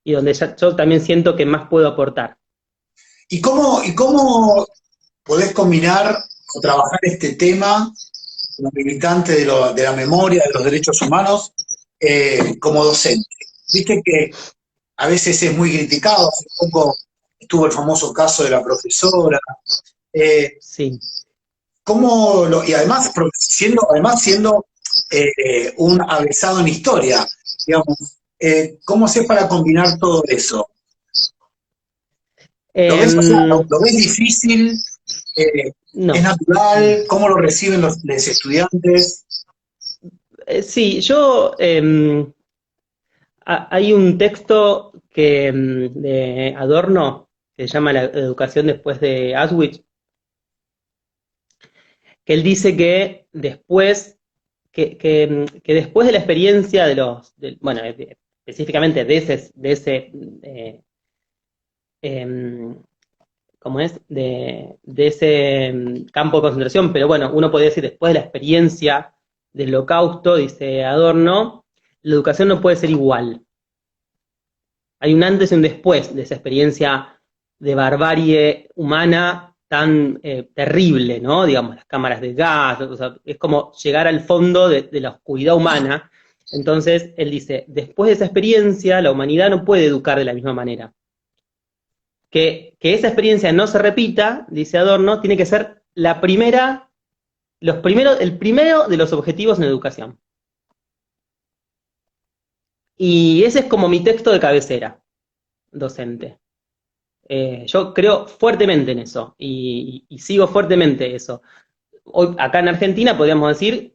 y donde yo también siento que más puedo aportar. ¿Y cómo podés combinar o trabajar este tema como militante de la memoria, de los derechos humanos, como docente? Viste que a veces es muy criticado, hace poco estuvo el famoso caso de la profesora. Eh, Sí. y además siendo un avesado en historia, digamos, ¿cómo haces para combinar todo eso? ¿Lo ves, o sea, Em, lo ves difícil? ¿Es no. natural? ¿Cómo lo reciben los estudiantes? Sí, yo hay un texto de Adorno que se llama La educación después de Auschwitz, que él dice que después, que después de la experiencia bueno, específicamente de ese em, ¿cómo es? De ese campo de concentración, pero bueno, uno podría decir después de la experiencia del Holocausto, dice Adorno, la educación no puede ser igual. Hay un antes y un después de esa experiencia de barbarie humana tan terrible, ¿no? Digamos, las cámaras de gas, o sea, es como llegar al fondo de la oscuridad humana. Entonces, él dice, después de esa experiencia, la humanidad no puede educar de la misma manera. Que esa experiencia no se repita, dice Adorno, tiene que ser la primera, el primero de los objetivos en educación. Y ese es como mi texto de cabecera docente. Yo creo fuertemente en eso y sigo fuertemente eso. Hoy, acá en Argentina podríamos decir,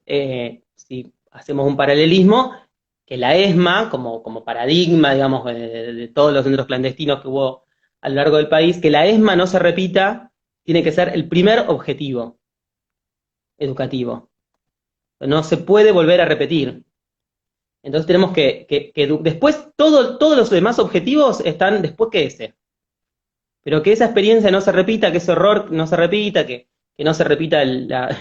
si hacemos un paralelismo, que la ESMA, como paradigma, digamos, de todos los centros clandestinos que hubo a lo largo del país, que la ESMA no se repita, tiene que ser el primer objetivo educativo. No se puede volver a repetir. Entonces tenemos que después todos los demás objetivos están después que ese. Pero que esa experiencia no se repita, que ese horror no se repita, que no se repita la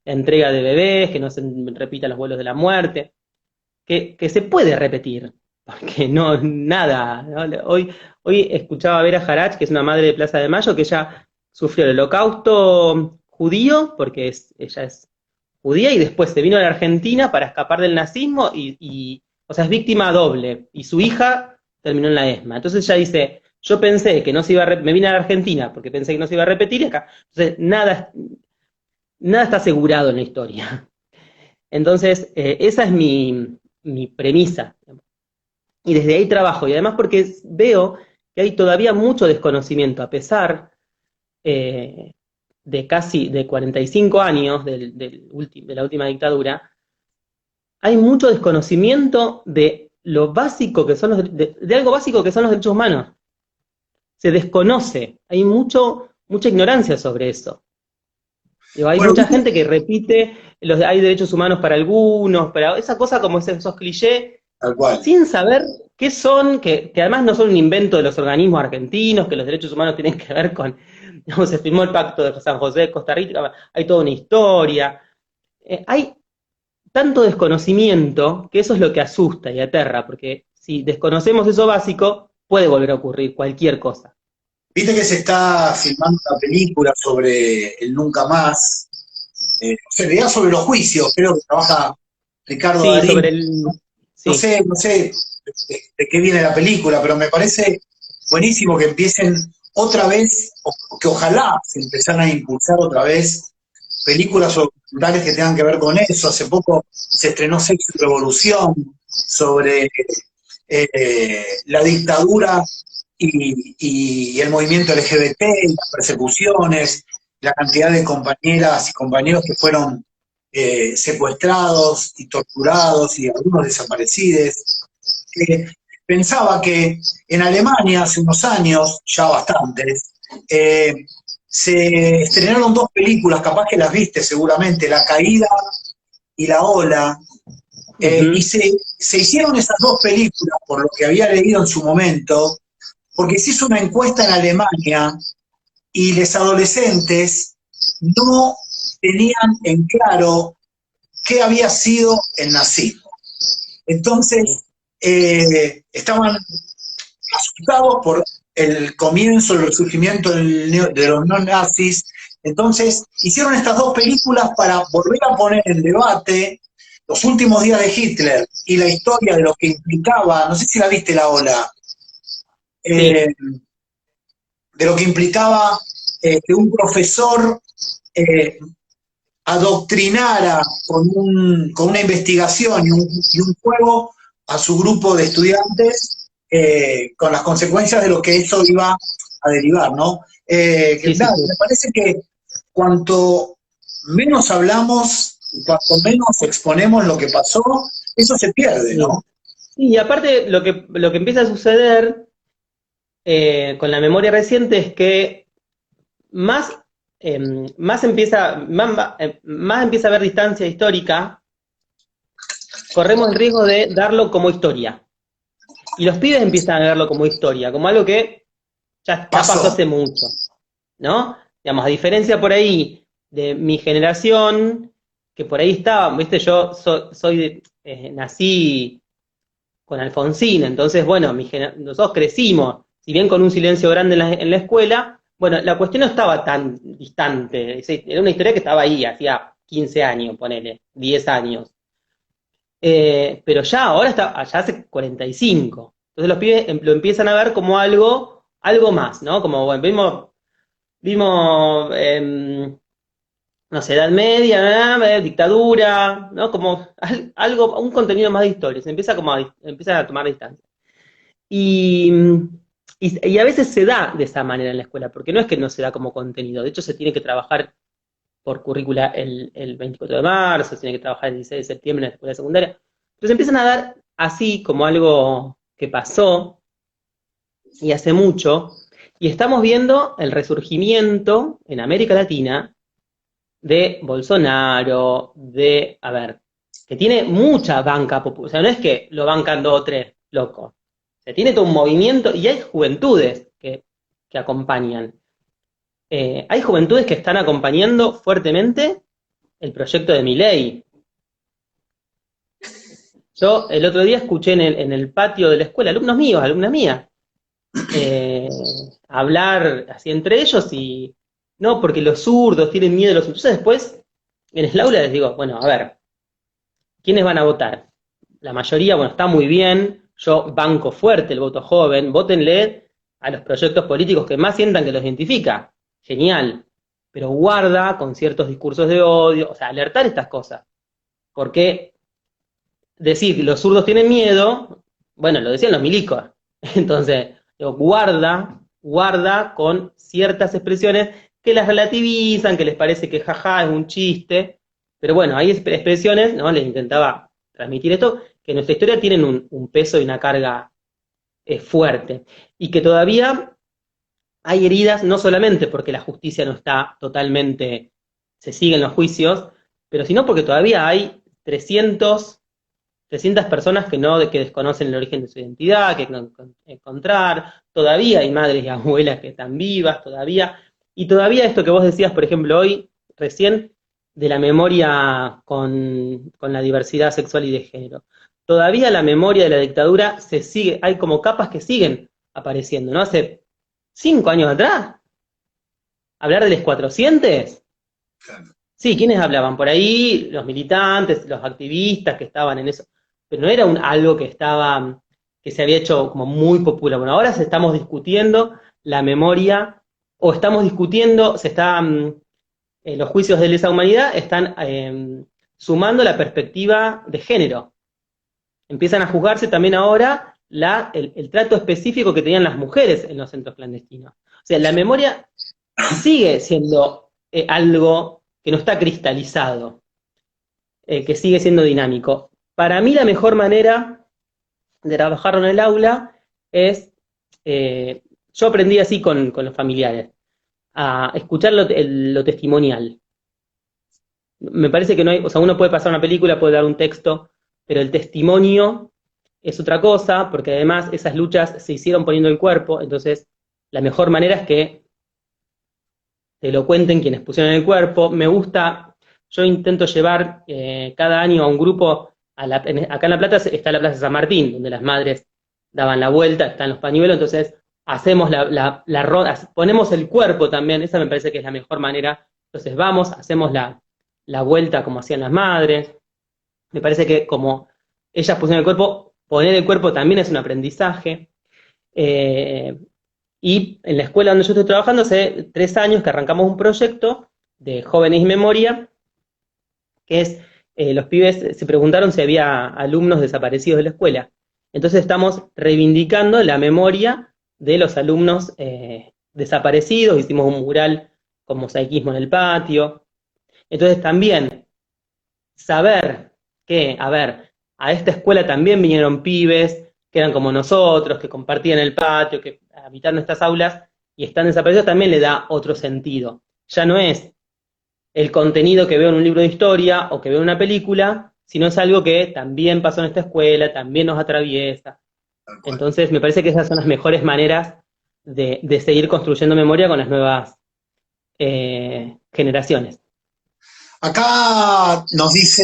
entrega de bebés, que no se repita los vuelos de la muerte, que se puede repetir, porque no, nada, ¿no? Hoy escuchaba a Vera Jarach, que es una madre de Plaza de Mayo, que ella sufrió el holocausto judío, porque ella es judía, y después se vino a la Argentina para escapar del nazismo, o sea, es víctima doble, y su hija terminó en la ESMA. Entonces ella dice, yo pensé que no se iba me vine a la Argentina porque pensé que no se iba a repetir, y acá, entonces nada está asegurado en la historia. Entonces, esa es mi premisa. Y desde ahí trabajo. Y además porque veo que hay todavía mucho desconocimiento, a pesar de 45 años de la última dictadura, hay mucho desconocimiento de lo básico que son de algo básico que son los derechos humanos. Se desconoce, hay mucha ignorancia sobre eso. Digo, hay Bueno, mucha gente que repite, hay derechos humanos para algunos, pero esa cosa como esos clichés, tal cual. sin saber qué son, que además no son un invento de los organismos argentinos, que los derechos humanos tienen que ver con, digamos, se firmó el Pacto de San José de Costa Rica, hay toda una historia. Hay tanto desconocimiento que eso es lo que asusta y aterra, porque si desconocemos eso básico, puede volver a ocurrir cualquier cosa. Viste que se está filmando una película sobre el Nunca Más, en realidad sobre los juicios, creo que trabaja Ricardo Sí, Darín. sobre el... No Sí, sé, no sé de qué viene la película, pero me parece buenísimo que empiecen otra vez, o que ojalá se empezaran a impulsar otra vez películas o documentales que tengan que ver con eso. Hace poco se estrenó Sexo y Revolución sobre la dictadura y el movimiento LGBT, las persecuciones, la cantidad de compañeras y compañeros que fueron secuestrados y torturados y algunos desaparecidos. Pensaba que en Alemania hace unos años, ya bastantes, se estrenaron dos películas, capaz que las viste seguramente, La Caída y La Ola, y se hicieron esas dos películas, por lo que había leído en su momento, porque se hizo una encuesta en Alemania y los adolescentes no tenían en claro qué había sido el nazismo. Entonces, estaban asustados por el comienzo, el resurgimiento de los no nazis. Entonces, hicieron estas dos películas para volver a poner en debate los últimos días de Hitler y la historia de lo que implicaba, no sé si la viste la ola, Sí, eh, de lo que implicaba que un profesor eh, adoctrinara con una investigación y un juego a su grupo de estudiantes con las consecuencias de lo que eso iba a derivar, ¿no? sí, sí, Nada, sí. me parece que cuanto menos hablamos, cuanto menos exponemos lo que pasó, eso se pierde, Sí. ¿no? Y aparte lo que empieza a suceder con la memoria reciente es que más, más empieza a haber distancia histórica, corremos el riesgo de darlo como historia. Y los pibes empiezan a verlo como historia, como algo que ya pasó Pasó. hace mucho, ¿no? Digamos, a diferencia por ahí de mi generación, que por ahí estaba, viste, yo nací con Alfonsín, entonces, bueno, nosotros crecimos, si bien con un silencio grande en la escuela, bueno, la cuestión no estaba tan distante, era una historia que estaba ahí, hacía 15 años, ponele, 10 años. Pero ya ahora ya hace 45. Entonces los pibes lo empiezan a ver como algo más, ¿no? Como, bueno, vimos no sé, Edad Media, dictadura, ¿no? Como algo, un contenido más de historia. Se empieza empieza a tomar distancia. Y, y a veces se da de esa manera en la escuela, porque no es que no se da como contenido, de hecho se tiene que trabajar por currícula el 24 de marzo, se tiene que trabajar el 16 de septiembre en la escuela secundaria. Entonces empiezan a dar así como algo que pasó y hace mucho, y estamos viendo el resurgimiento en América Latina de Bolsonaro, a ver, que tiene mucha banca popular, o sea, no es que lo bancan dos o tres locos, se tiene todo un movimiento y hay juventudes que acompañan. Hay juventudes que están acompañando fuertemente el proyecto de Milei. Yo el otro día escuché en el patio de la escuela, alumnos míos, alumnas mías, eh, hablar así entre ellos y no, porque los zurdos tienen miedo de los zurdos. Entonces después, en el aula les digo, bueno, a ver, ¿quiénes van a votar? La mayoría, bueno, está muy bien, yo banco fuerte el voto joven, votenle a los proyectos políticos que más sientan que los identifica. Genial. Pero guarda con ciertos discursos de odio, o sea, alertar estas cosas. Porque decir que los zurdos tienen miedo, bueno, lo decían los milicos. Entonces, digo, guarda con ciertas expresiones que las relativizan, que les parece que jaja es un chiste, pero bueno, hay expresiones, ¿no? Les intentaba transmitir esto, que en nuestra historia tienen un peso y una carga fuerte, y que todavía hay heridas, no solamente porque la justicia no está totalmente, se siguen los juicios, pero sino porque todavía hay 300 personas que desconocen el origen de su identidad, que no encontrar, todavía hay madres y abuelas que están vivas, todavía, y todavía esto que vos decías, por ejemplo, hoy, recién, de la memoria con la diversidad sexual y de género. Todavía la memoria de la dictadura se sigue, hay como capas que siguen apareciendo, ¿no? Hace 5 años atrás, hablar de los 400, sí, ¿quiénes hablaban? Por ahí los militantes, los activistas que estaban en eso, pero no era algo que se había hecho como muy popular. Bueno, ahora se estamos discutiendo la memoria, o estamos discutiendo, los juicios de lesa humanidad están sumando la perspectiva de género. Empiezan a juzgarse también ahora el trato específico que tenían las mujeres en los centros clandestinos. O sea, la memoria sigue siendo algo que no está cristalizado, que sigue siendo dinámico. Para mí la mejor manera de trabajarlo en el aula es, yo aprendí así con los familiares, a escuchar lo testimonial. Me parece que no hay, o sea, uno puede pasar una película, puede dar un texto, pero el testimonio es otra cosa, porque además esas luchas se hicieron poniendo el cuerpo, entonces la mejor manera es que te lo cuenten quienes pusieron el cuerpo. Me gusta, yo intento llevar cada año a un grupo, acá en La Plata está la Plaza San Martín, donde las madres daban la vuelta, están los pañuelos, entonces hacemos la ronda, ponemos el cuerpo también, esa me parece que es la mejor manera. Entonces vamos, hacemos la vuelta como hacían las madres, Me parece que como ellas pusieron el cuerpo, poner el cuerpo también es un aprendizaje. Eh, y en la escuela donde yo estoy trabajando hace 3 años que arrancamos un proyecto de jóvenes y memoria, que es, los pibes se preguntaron si había alumnos desaparecidos de la escuela. Entonces estamos reivindicando la memoria de los alumnos desaparecidos, hicimos un mural con mosaicismo en el patio. Entonces también saber que, a ver, a esta escuela también vinieron pibes que eran como nosotros, que compartían el patio, que habitaron estas aulas y están desaparecidos, también le da otro sentido. Ya no es el contenido que veo en un libro de historia o que veo en una película, sino es algo que también pasó en esta escuela, también nos atraviesa. Tal cual. Entonces, me parece que esas son las mejores maneras de seguir construyendo memoria con las nuevas generaciones. Acá nos dice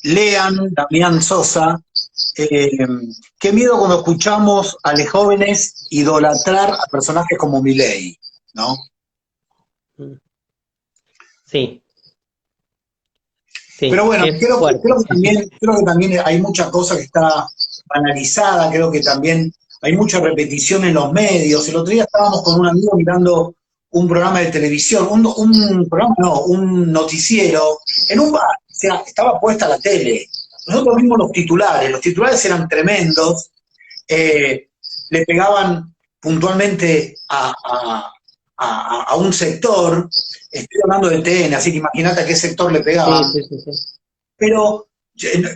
Lean, Damián Sosa, eh, qué miedo cuando escuchamos a los jóvenes idolatrar a personajes como Milei, ¿no? Sí, Pero sí, bueno, es fuerte. creo que también hay mucha cosa que está banalizada, creo que también hay mucha repetición en los medios. El otro día estábamos con un amigo mirando un programa de televisión, un programa, no, un noticiero, en un bar, o sea, estaba puesta la tele. Nosotros vimos los titulares eran tremendos, eh, le pegaban puntualmente a un sector, estoy hablando de TN, así que imagínate a qué sector le Sí, pegaban, sí, sí, sí. pero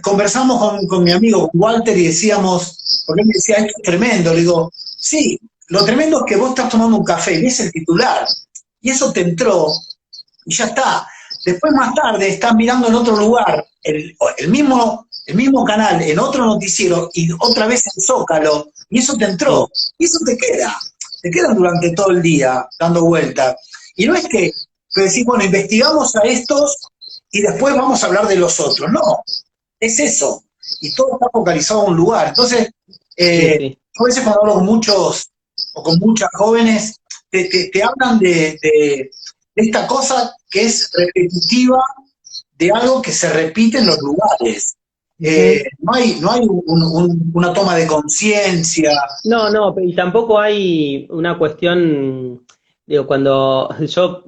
conversamos con mi amigo con Walter y decíamos, porque él me decía, esto es tremendo, le digo, sí, lo tremendo es que vos estás tomando un café y ves el titular, y eso te entró, y ya está. Después más tarde estás mirando en otro lugar, el mismo canal, en otro noticiero, y otra vez en Zócalo, y eso te entró, Sí. y eso te queda durante todo el día dando vueltas. Y no es que decís, bueno, investigamos a estos y después vamos a hablar de los otros. No, es eso. Y todo está focalizado en un lugar. Entonces, Sí, sí. yo a veces cuando hablo con muchos o con muchas jóvenes, te hablan de esta cosa que es repetitiva de algo que se repite en los lugares. Ujú. No hay una toma de conciencia. No, no, y tampoco hay una cuestión, digo, cuando yo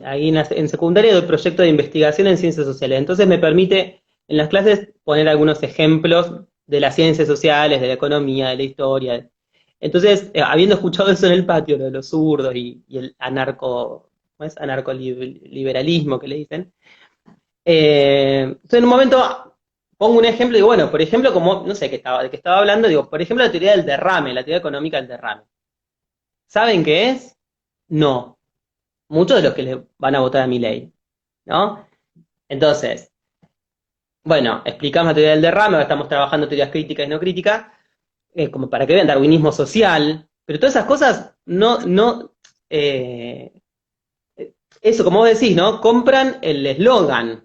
ahí en secundaria doy proyecto de investigación en ciencias sociales, entonces me permite en las clases poner algunos ejemplos de las ciencias sociales, de la economía, de la historia. Entonces, habiendo escuchado eso en el patio, lo de los zurdos y el ¿cómo es? Anarcoliberalismo que le dicen, entonces en un momento pongo un ejemplo y digo, bueno, por ejemplo, como, no sé de qué estaba hablando, digo, por ejemplo, la teoría del derrame, la teoría económica del derrame. ¿Saben qué es? No. Muchos de los que le van a votar a mi ley, ¿no? Entonces, bueno, explicamos la teoría del derrame, ahora estamos trabajando teorías críticas y no críticas, como para que vean darwinismo social, pero todas esas cosas eh, eso, como vos decís, ¿no? Compran el eslogan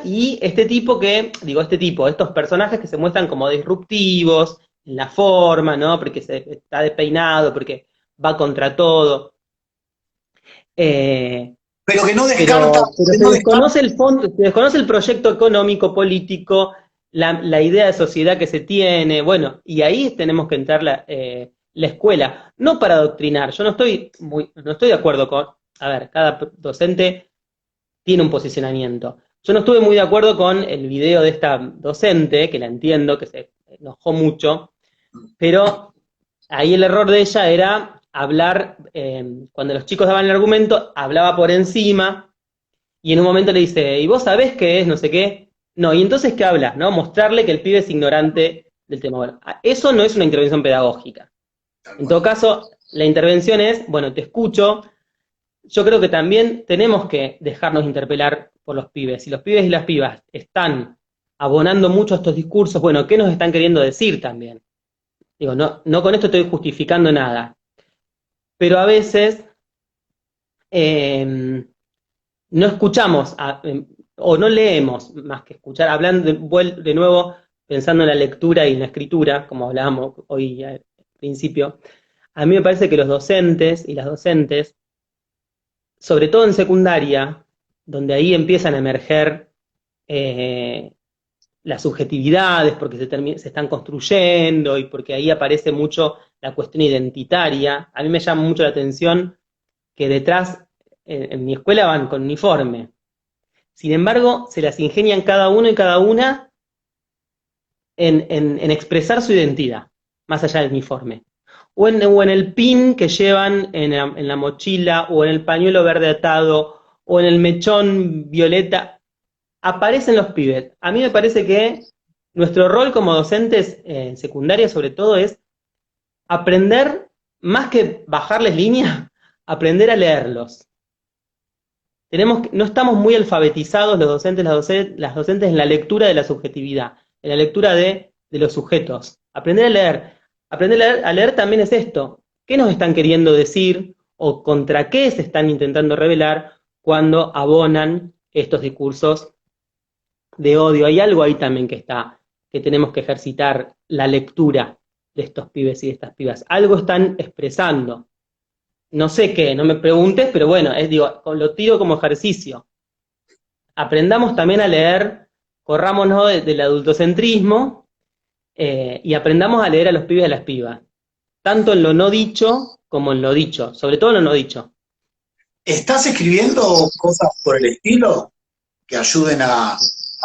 y este tipo estos personajes que se muestran como disruptivos en la forma, ¿no? Porque está despeinado, porque va contra todo. Eh, Pero que no descarta, pero que se no descarta. desconoce el fondo, se desconoce el proyecto económico, político, la idea de sociedad que se tiene, bueno, y ahí tenemos que entrar la escuela, no para adoctrinar, yo no estoy de acuerdo con, a ver, cada docente tiene un posicionamiento. Yo no estuve muy de acuerdo con el video de esta docente, que la entiendo, que se enojó mucho, pero ahí el error de ella era hablar, cuando los chicos daban el argumento, hablaba por encima y en un momento le dice, ¿y vos sabés qué es? No sé qué. No, y entonces, ¿qué hablas? ¿No? Mostrarle que el pibe es ignorante del tema. Bueno, eso no es una intervención pedagógica. En todo caso, la intervención es, bueno, te escucho. Yo creo que también tenemos que dejarnos interpelar por los pibes. Si los pibes y las pibas están abonando mucho a estos discursos, bueno, ¿qué nos están queriendo decir también? Digo, no, no con esto estoy justificando nada, pero a veces eh, no escuchamos o no leemos más que escuchar, hablando de nuevo, pensando en la lectura y en la escritura, como hablábamos hoy al principio, a mí me parece que los docentes y las docentes, sobre todo en secundaria, donde ahí empiezan a emerger eh, las subjetividades, porque se están construyendo y porque ahí aparece mucho la cuestión identitaria. A mí me llama mucho la atención que detrás, en mi escuela van con uniforme. Sin embargo, se las ingenian cada uno y cada una en expresar su identidad, más allá del uniforme. O en el pin que llevan en la mochila, o en el pañuelo verde atado, o en el mechón violeta, aparecen los pibes. A mí me parece que nuestro rol como docentes en secundaria, sobre todo, es aprender, más que bajarles línea, aprender a leerlos. No estamos muy alfabetizados los docentes, las docentes en la lectura de la subjetividad, en la lectura de los sujetos. Aprender a leer. Aprender a leer también es esto. ¿Qué nos están queriendo decir o contra qué se están intentando revelar cuando abonan estos discursos de odio? Hay algo ahí también que tenemos que ejercitar la lectura de estos pibes y de estas pibas. Algo están expresando. No sé qué, no me preguntes, pero bueno, lo tiro como ejercicio. Aprendamos también a leer, corrámonos del adultocentrismo y aprendamos a leer a los pibes y a las pibas, tanto en lo no dicho como en lo dicho, sobre todo en lo no dicho. ¿Estás escribiendo cosas por el estilo que ayuden a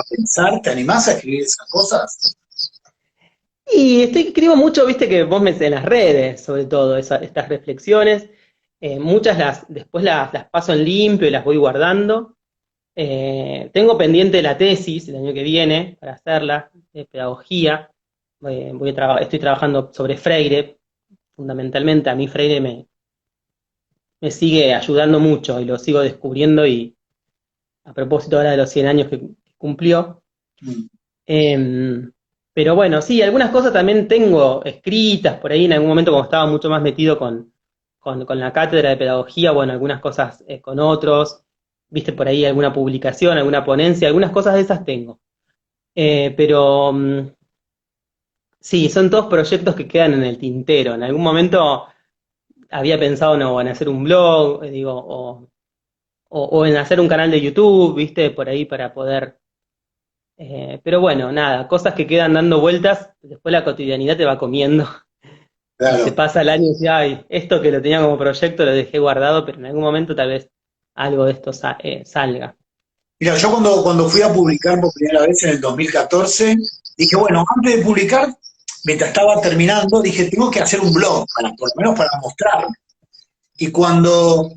pensar? ¿Te animás a escribir esas cosas? Y escribo mucho, viste que vos me en las redes, sobre todo, estas reflexiones. Muchas después las paso en limpio y las voy guardando. Tengo pendiente la tesis el año que viene para hacerla, de pedagogía. Estoy trabajando sobre Freire, fundamentalmente. A mí Freire me sigue ayudando mucho y lo sigo descubriendo, y a propósito ahora de los 100 años que cumplió. Mm. Pero bueno, sí, algunas cosas también tengo escritas por ahí en algún momento, como estaba mucho más metido con la cátedra de pedagogía, bueno, algunas cosas con otros, viste por ahí alguna publicación, alguna ponencia, algunas cosas de esas tengo. Pero sí, son todos proyectos que quedan en el tintero. En algún momento había pensado no, en hacer un blog, o en hacer un canal de YouTube, viste, por ahí para poder. Pero bueno, nada, cosas que quedan dando vueltas, después la cotidianidad te va comiendo. Y se Claro. pasa el año y dice, ay, esto que lo tenía como proyecto lo dejé guardado, pero en algún momento tal vez algo de esto salga. Mira, yo cuando fui a publicar por primera vez en el 2014, dije, bueno, antes de publicar, mientras estaba terminando, dije, tengo que hacer un blog, por lo menos para mostrarme. Y cuando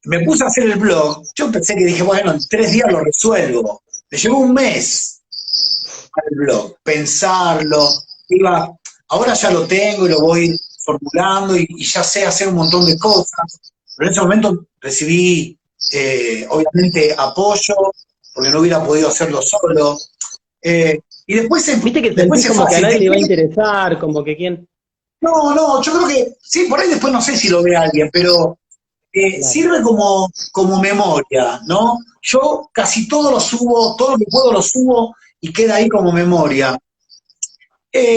me puse a hacer el blog, yo pensé que dije, bueno, en 3 días lo resuelvo. Me llevó un mes al blog, pensarlo, ahora ya lo tengo y lo voy formulando y ya sé hacer un montón de cosas, pero en ese momento recibí, obviamente, apoyo, porque no hubiera podido hacerlo solo. Y Viste que después sentís es como que a fácil. nadie le va a interesar, como que quién. No, no, yo creo que, sí, por ahí después no sé si lo ve alguien, pero Claro. sirve como memoria, ¿no? Yo casi todo lo subo, todo lo que puedo lo subo y queda ahí como memoria.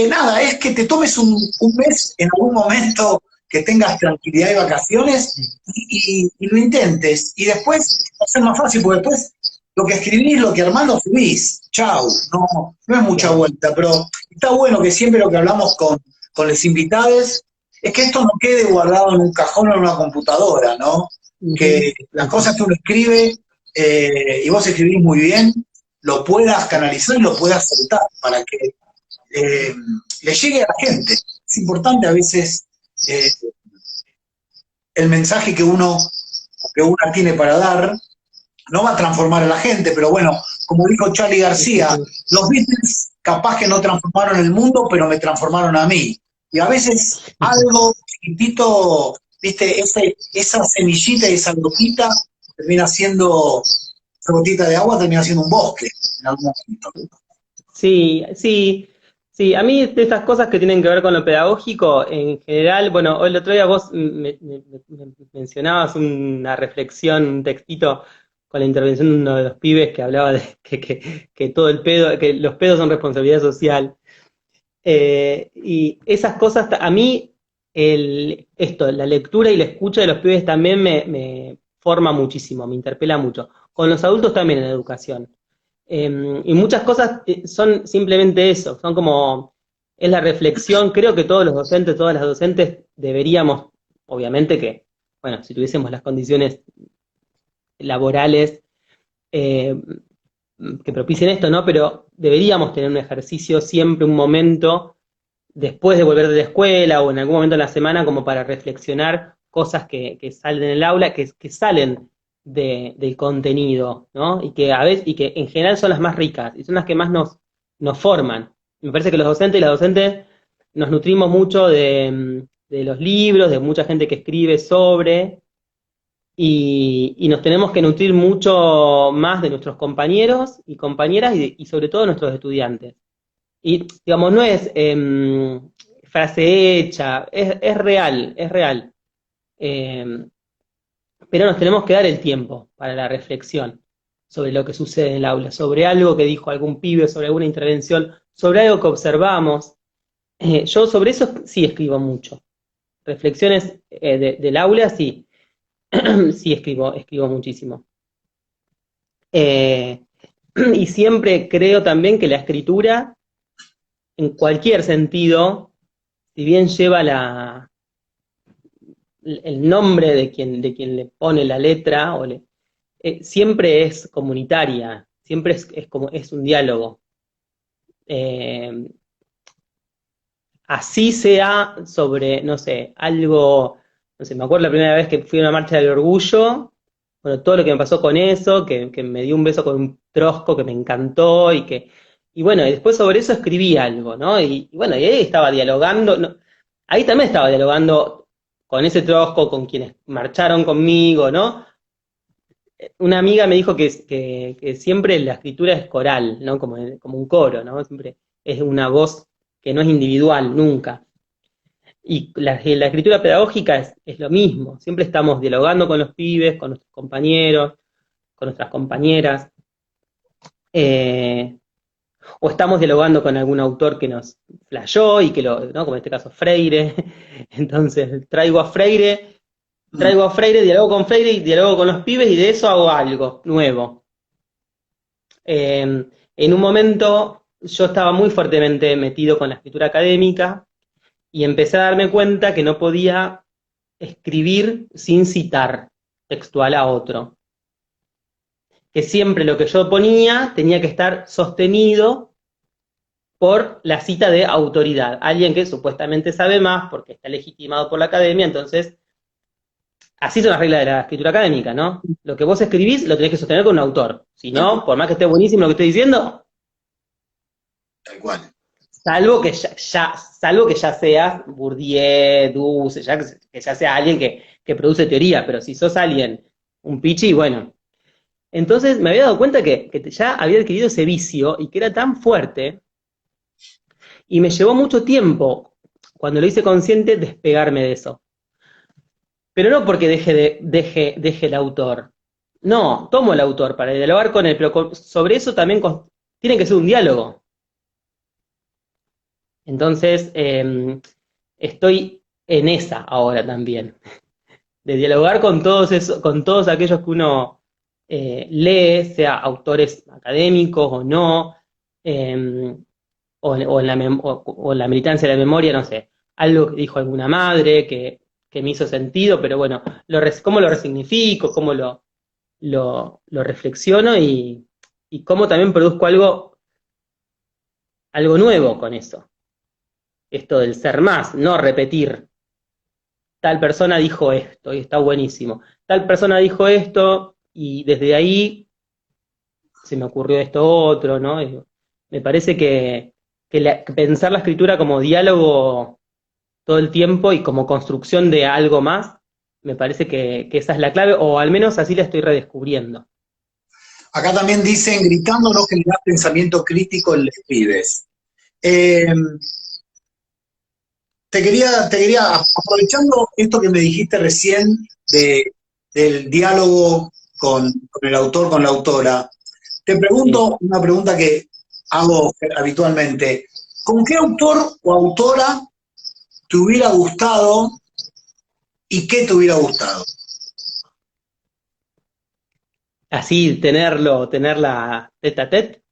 Nada, es que te tomes un mes en algún momento que tengas tranquilidad y vacaciones y lo intentes. Y después va a ser más fácil, porque después lo que escribís, lo que armás, lo subís. Chau, no es mucha Claro. vuelta, pero está bueno que siempre lo que hablamos con los invitados es que esto no quede guardado en un cajón o en una computadora, ¿no? Ujú, Que las ujú. cosas que uno escribe, y vos escribís muy bien, lo puedas canalizar y lo puedas soltar para que eh, le llegue a la gente. Es importante a veces, eh, el mensaje que una tiene para dar no va a transformar a la gente, pero bueno, como dijo Charlie Sí, sí, García, sí. los Beatles capaz que no transformaron el mundo, pero me transformaron a mí. Y a veces algo chiquitito, viste, esa semillita y esa gotita termina siendo, esa gotita de agua termina siendo un bosque en algún momento. Sí, sí, sí. A mí de estas cosas que tienen que ver con lo pedagógico, en general, bueno, el otro día vos me mencionabas una reflexión, un textito con la intervención de uno de los pibes que hablaba de que todo el pedo, que los pedos son responsabilidad social. Y esas cosas, a mí, la lectura y la escucha de los pibes también me forma muchísimo, me interpela mucho. con los adultos también en educación. Y muchas cosas son simplemente eso, son como, es la reflexión, creo que todos los docentes, todas las docentes deberíamos, obviamente que, bueno, si tuviésemos las condiciones laborales eh, que propicien esto, ¿no? Pero deberíamos tener un ejercicio siempre, un momento, después de volver de la escuela o en algún momento de la semana, como para reflexionar cosas que salen en el aula, que salen del contenido, ¿no? Y que a veces, y que en general son las más ricas, y son las que más nos forman. Me parece que los docentes y las docentes nos nutrimos mucho de los libros, de mucha gente que escribe sobre, y nos tenemos que nutrir mucho más de nuestros compañeros y compañeras y sobre todo de nuestros estudiantes. Y, digamos, no es frase hecha, es real, es real. Eh, pero nos tenemos que dar el tiempo para la reflexión sobre lo que sucede en el aula, sobre algo que dijo algún pibe, sobre alguna intervención, sobre algo que observamos. Yo sobre eso sí escribo mucho. Reflexiones del aula, sí, sí escribo muchísimo. Y siempre creo también que la escritura, en cualquier sentido, si bien lleva el nombre de quien le pone la letra, siempre es comunitaria, siempre es un diálogo. Eh, Así sea sobre, no sé, algo, no sé, me acuerdo la primera vez que fui a una marcha del orgullo, bueno, todo lo que me pasó con eso, que me dio un beso con un trosco que me encantó y bueno, y después sobre eso escribí algo, ¿no? Y bueno, y ahí estaba dialogando, no, ahí también estaba dialogando con ese trosco, con quienes marcharon conmigo, ¿no? Una amiga me dijo que siempre la escritura es coral, ¿no? Como un coro, ¿no? Siempre es una voz que no es individual, nunca. Y la escritura pedagógica es lo mismo, siempre estamos dialogando con los pibes, con nuestros compañeros, con nuestras compañeras, eh, o estamos dialogando con algún autor que nos flayó y ¿no? Como en este caso Freire, entonces traigo a Freire, dialogo con Freire y dialogo con los pibes y de eso hago algo nuevo. En un momento yo estaba muy fuertemente metido con la escritura académica y empecé a darme cuenta que no podía escribir sin citar textual a otro. Que siempre lo que yo ponía tenía que estar sostenido por la cita de autoridad. Alguien que supuestamente sabe más porque está legitimado por la academia, entonces, así son las reglas de la escritura académica, ¿no? Lo que vos escribís lo tenés que sostener con un autor. Si no, por más que esté buenísimo lo que estoy diciendo, Tal cual. salvo que ya seas Bourdieu, Duce, que ya sea alguien que produce teoría, pero si sos alguien, un pichi, bueno. Entonces me había dado cuenta que ya había adquirido ese vicio y que era tan fuerte, y me llevó mucho tiempo, cuando lo hice consciente, despegarme de eso. Pero no porque deje el autor. No, tomo el autor para dialogar con él, pero sobre eso también tiene que ser un diálogo. Entonces, estoy en esa ahora también, de dialogar con todos aquellos que uno lee, sea autores académicos o no, eh, o en la militancia de la memoria, no sé, algo que dijo alguna madre que me hizo sentido, pero bueno, cómo lo resignifico, cómo lo reflexiono y cómo también produzco algo nuevo con eso. Esto del ser más, no repetir. Tal persona dijo esto y está buenísimo. Tal persona dijo esto y desde ahí se me ocurrió esto otro, ¿no? Me parece que pensar la escritura como diálogo todo el tiempo y como construcción de algo más, me parece que esa es la clave, o al menos así la estoy redescubriendo. Acá también dicen, gritando no generás pensamiento crítico en los pibes. Eh, aprovechando esto que me dijiste recién del diálogo con el autor, con la autora, te pregunto una pregunta que hago habitualmente. ¿Con qué autor o autora te hubiera gustado y qué te hubiera gustado? así tenerla tete a tete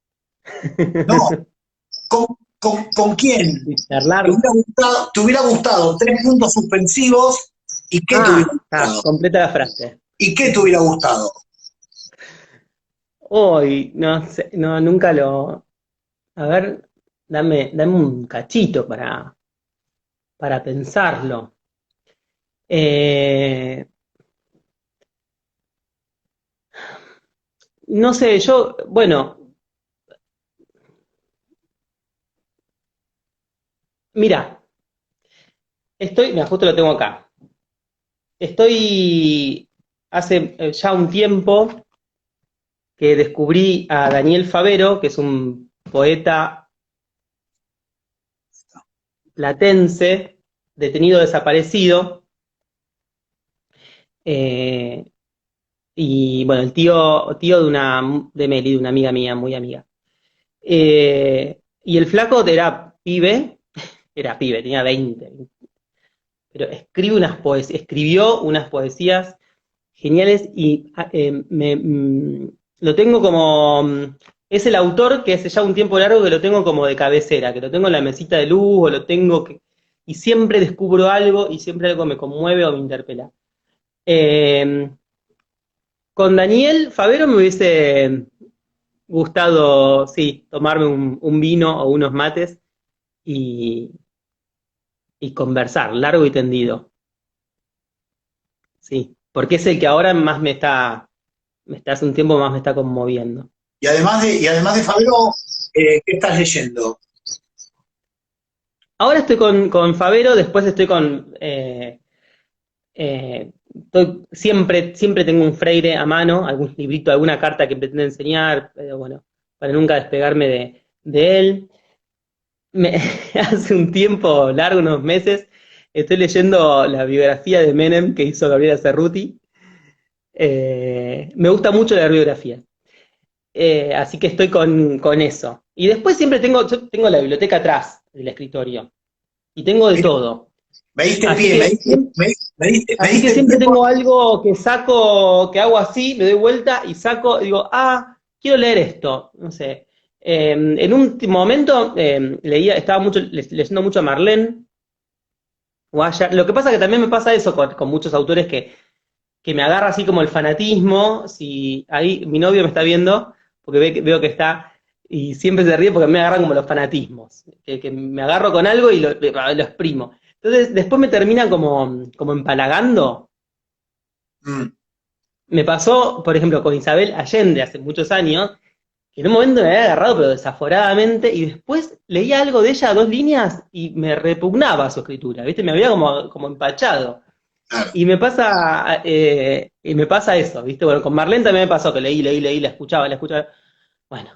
No, ¿con, con quién? y charlar. Te hubiera gustado 3 puntos suspensivos y qué te hubiera gustado? Completa la frase. ¿Y qué te hubiera gustado? Hoy, no sé, no, nunca lo. A ver, dame un cachito para pensarlo. Eh, no sé, yo, bueno, mira, mira, justo lo tengo acá. Estoy hace ya un tiempo que descubrí a Daniel Favero, que es un poeta platense, detenido desaparecido, eh, y bueno, el tío de Meli, de una amiga mía, muy amiga. Y el flaco era pibe, tenía 20, pero escribió unas poesías geniales y lo tengo como, es el autor que hace ya un tiempo largo que lo tengo como de cabecera, que lo tengo en la mesita de luz o y siempre descubro algo y siempre algo me conmueve o me interpela. Eh, con Daniel Favero me hubiese gustado, sí, tomarme un vino o unos mates y, y conversar largo y tendido, sí, porque es el que ahora más hace un tiempo más me está conmoviendo. Y además de Fabro, ¿qué estás leyendo? Ahora estoy con Favero, después estoy siempre tengo un Freire a mano, algún librito, alguna carta que pretende enseñar, pero bueno, para nunca despegarme de él. Hace un tiempo largo, unos meses, estoy leyendo la biografía de Menem que hizo Gabriela Cerruti. Me gusta mucho la biografía. Así que estoy con eso. Y después yo tengo la biblioteca atrás del escritorio. Y tengo de Mira, todo. me diste Así pie, que, me así que diste siempre pie tengo algo que saco, que hago así, me doy vuelta y saco, y digo, quiero leer esto. No sé. En un momento estaba leyendo mucho a Marlene Guaya. Lo que pasa que también me pasa eso con muchos autores que me agarra así como el fanatismo. Si ahí mi novio me está viendo, porque veo que está, y siempre se ríe porque me agarran como los fanatismos, que me agarro con algo y lo exprimo. Entonces, después me termina como empalagando. Mm. Me pasó, por ejemplo, con Isabel Allende hace muchos años, que en un momento me había agarrado, pero desaforadamente, y después leía algo de ella, 2 líneas, y me repugnaba su escritura, ¿viste? Me había como empachado. Claro. Y me pasa eso, ¿viste? Bueno, con Marlene también me pasó que leí, la escuchaba. Bueno,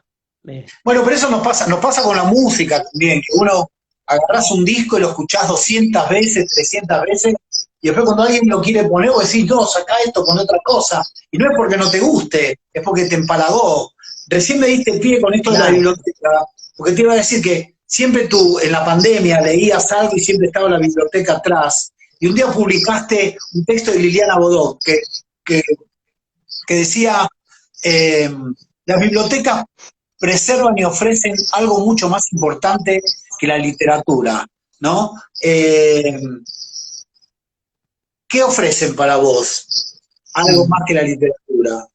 Bueno, pero eso nos pasa con la música también, que uno agarrás un disco y lo escuchás 200 veces, 300 veces, y después cuando alguien lo quiere poner, vos decís, no, sacá esto, pon otra cosa. Y no es porque no te guste, es porque te empalagó. Recién me diste pie con esto de la claro. biblioteca, porque te iba a decir que siempre tú en la pandemia leías algo y siempre estaba la biblioteca atrás. Y un día publicaste un texto de Liliana Bodó que, que decía, eh, las bibliotecas preservan y ofrecen algo mucho más importante que la literatura, ¿no? ¿Qué ofrecen para vos? Algo Mm. más que la literatura.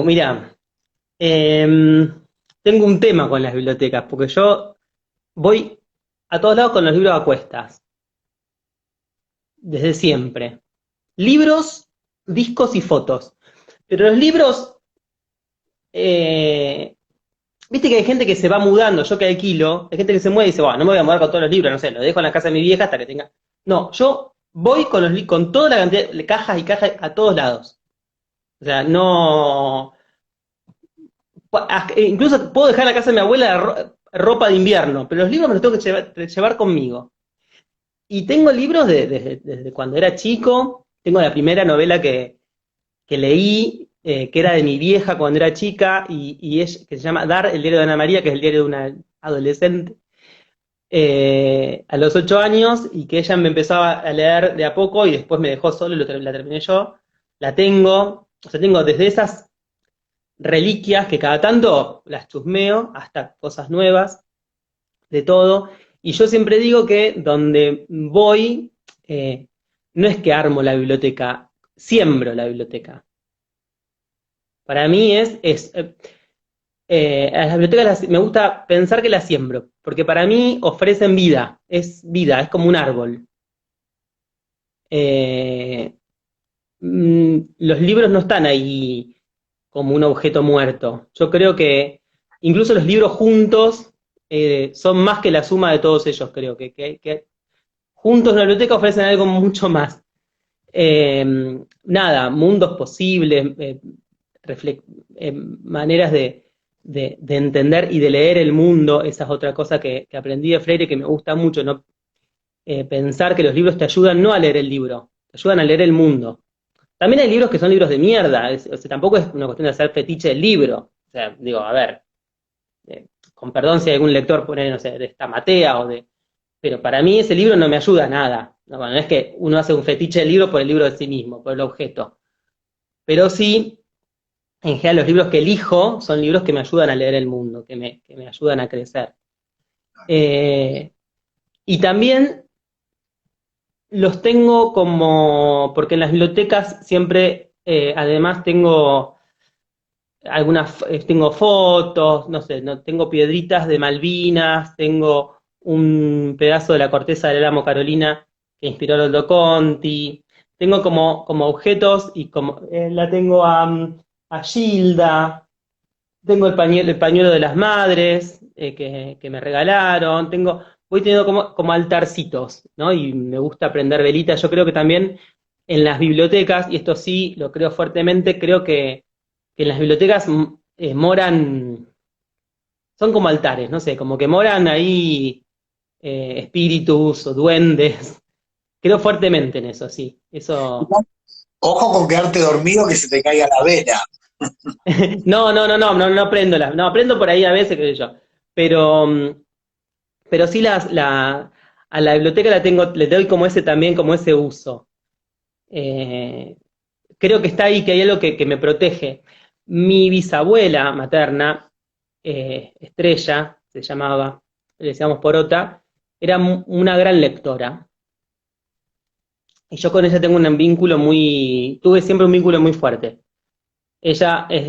Mira, tengo un tema con las bibliotecas, porque yo voy a todos lados con los libros a cuestas, desde siempre. Libros, discos y fotos. Pero los libros, eh, viste que hay gente que se va mudando, yo que alquilo, hay gente que se mueve y dice, bueno, no me voy a mudar con todos los libros, no sé, lo dejo en la casa de mi vieja hasta que tenga. No, yo voy con toda la cantidad de cajas y cajas a todos lados. O sea, no. Incluso puedo dejar en la casa de mi abuela ropa de invierno, pero los libros me los tengo que llevar conmigo. Y tengo libros desde cuando era chico, tengo la primera novela que leí, que era de mi vieja cuando era chica, que se llama Dar, el diario de Ana María, que es el diario de una adolescente, a los 8 años, y que ella me empezó a leer de a poco y después me dejó solo y la terminé yo. La tengo, O sea, tengo desde esas reliquias que cada tanto las chusmeo hasta cosas nuevas, de todo. Y yo siempre digo que donde voy, no es que armo la biblioteca, siembro la biblioteca. Para mí a las bibliotecas me gusta pensar que las siembro, porque para mí ofrecen vida, es como un árbol. Eh, los libros no están ahí como un objeto muerto. Yo creo que incluso los libros juntos son más que la suma de todos ellos, creo que juntos en la biblioteca ofrecen algo mucho más. Nada, mundos posibles, maneras de entender y de leer el mundo, esa es otra cosa que aprendí de Freire que me gusta mucho, ¿no? Pensar que los libros te ayudan no a leer el libro, te ayudan a leer el mundo. También hay libros que son libros de mierda, o sea, tampoco es una cuestión de hacer fetiche del libro. O sea, digo, a ver, con perdón si hay algún lector pone, no sé, de esta Matea o de. Pero para mí ese libro no me ayuda a nada. No, bueno, no es que uno hace un fetiche del libro por el libro de sí mismo, por el objeto. Pero sí, en general los libros que elijo son libros que me ayudan a leer el mundo, que me ayudan a crecer. Eh, y también los tengo como, porque en las bibliotecas siempre, además tengo fotos, no sé, no, tengo piedritas de Malvinas, tengo un pedazo de la corteza del álamo Carolina que inspiró a Loldo Conti, tengo como objetos y como la tengo a Gilda, tengo el pañuelo de las madres que me regalaron, voy teniendo como altarcitos, ¿no? Y me gusta prender velitas. Yo creo que también en las bibliotecas, y esto sí lo creo fuertemente, creo que en las bibliotecas moran, son como altares, no sé, como que moran ahí espíritus o duendes. Creo fuertemente en eso, sí. Eso. Ojo con quedarte dormido que se te caiga la vela. No prendo no, prendo por ahí a veces, qué sé yo. Pero, pero sí a la biblioteca le doy como ese también, como ese uso. Eh, Creo que está ahí, que hay algo que me protege. Mi bisabuela materna, Estrella, se llamaba, le decíamos Porota, era una gran lectora. Y yo con ella tengo tuve siempre un vínculo muy fuerte. Ella es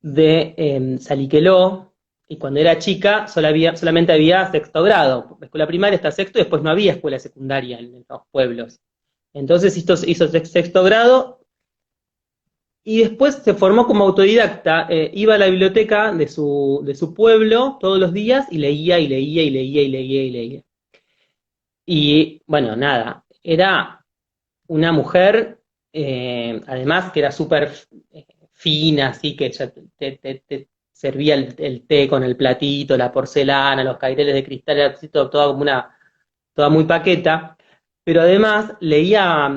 de Saliqueló, y cuando era chica solamente había sexto grado. Escuela primaria está sexto y después no había escuela secundaria en los pueblos. Entonces hizo sexto grado y después se formó como autodidacta. Iba a la biblioteca de su pueblo todos los días y leía y leía y leía y leía y leía. Y bueno, nada, era una mujer, además que era súper fina, así que ya te servía el té con el platito, la porcelana, los caireles de cristal, era así toda como toda muy paqueta, pero además leía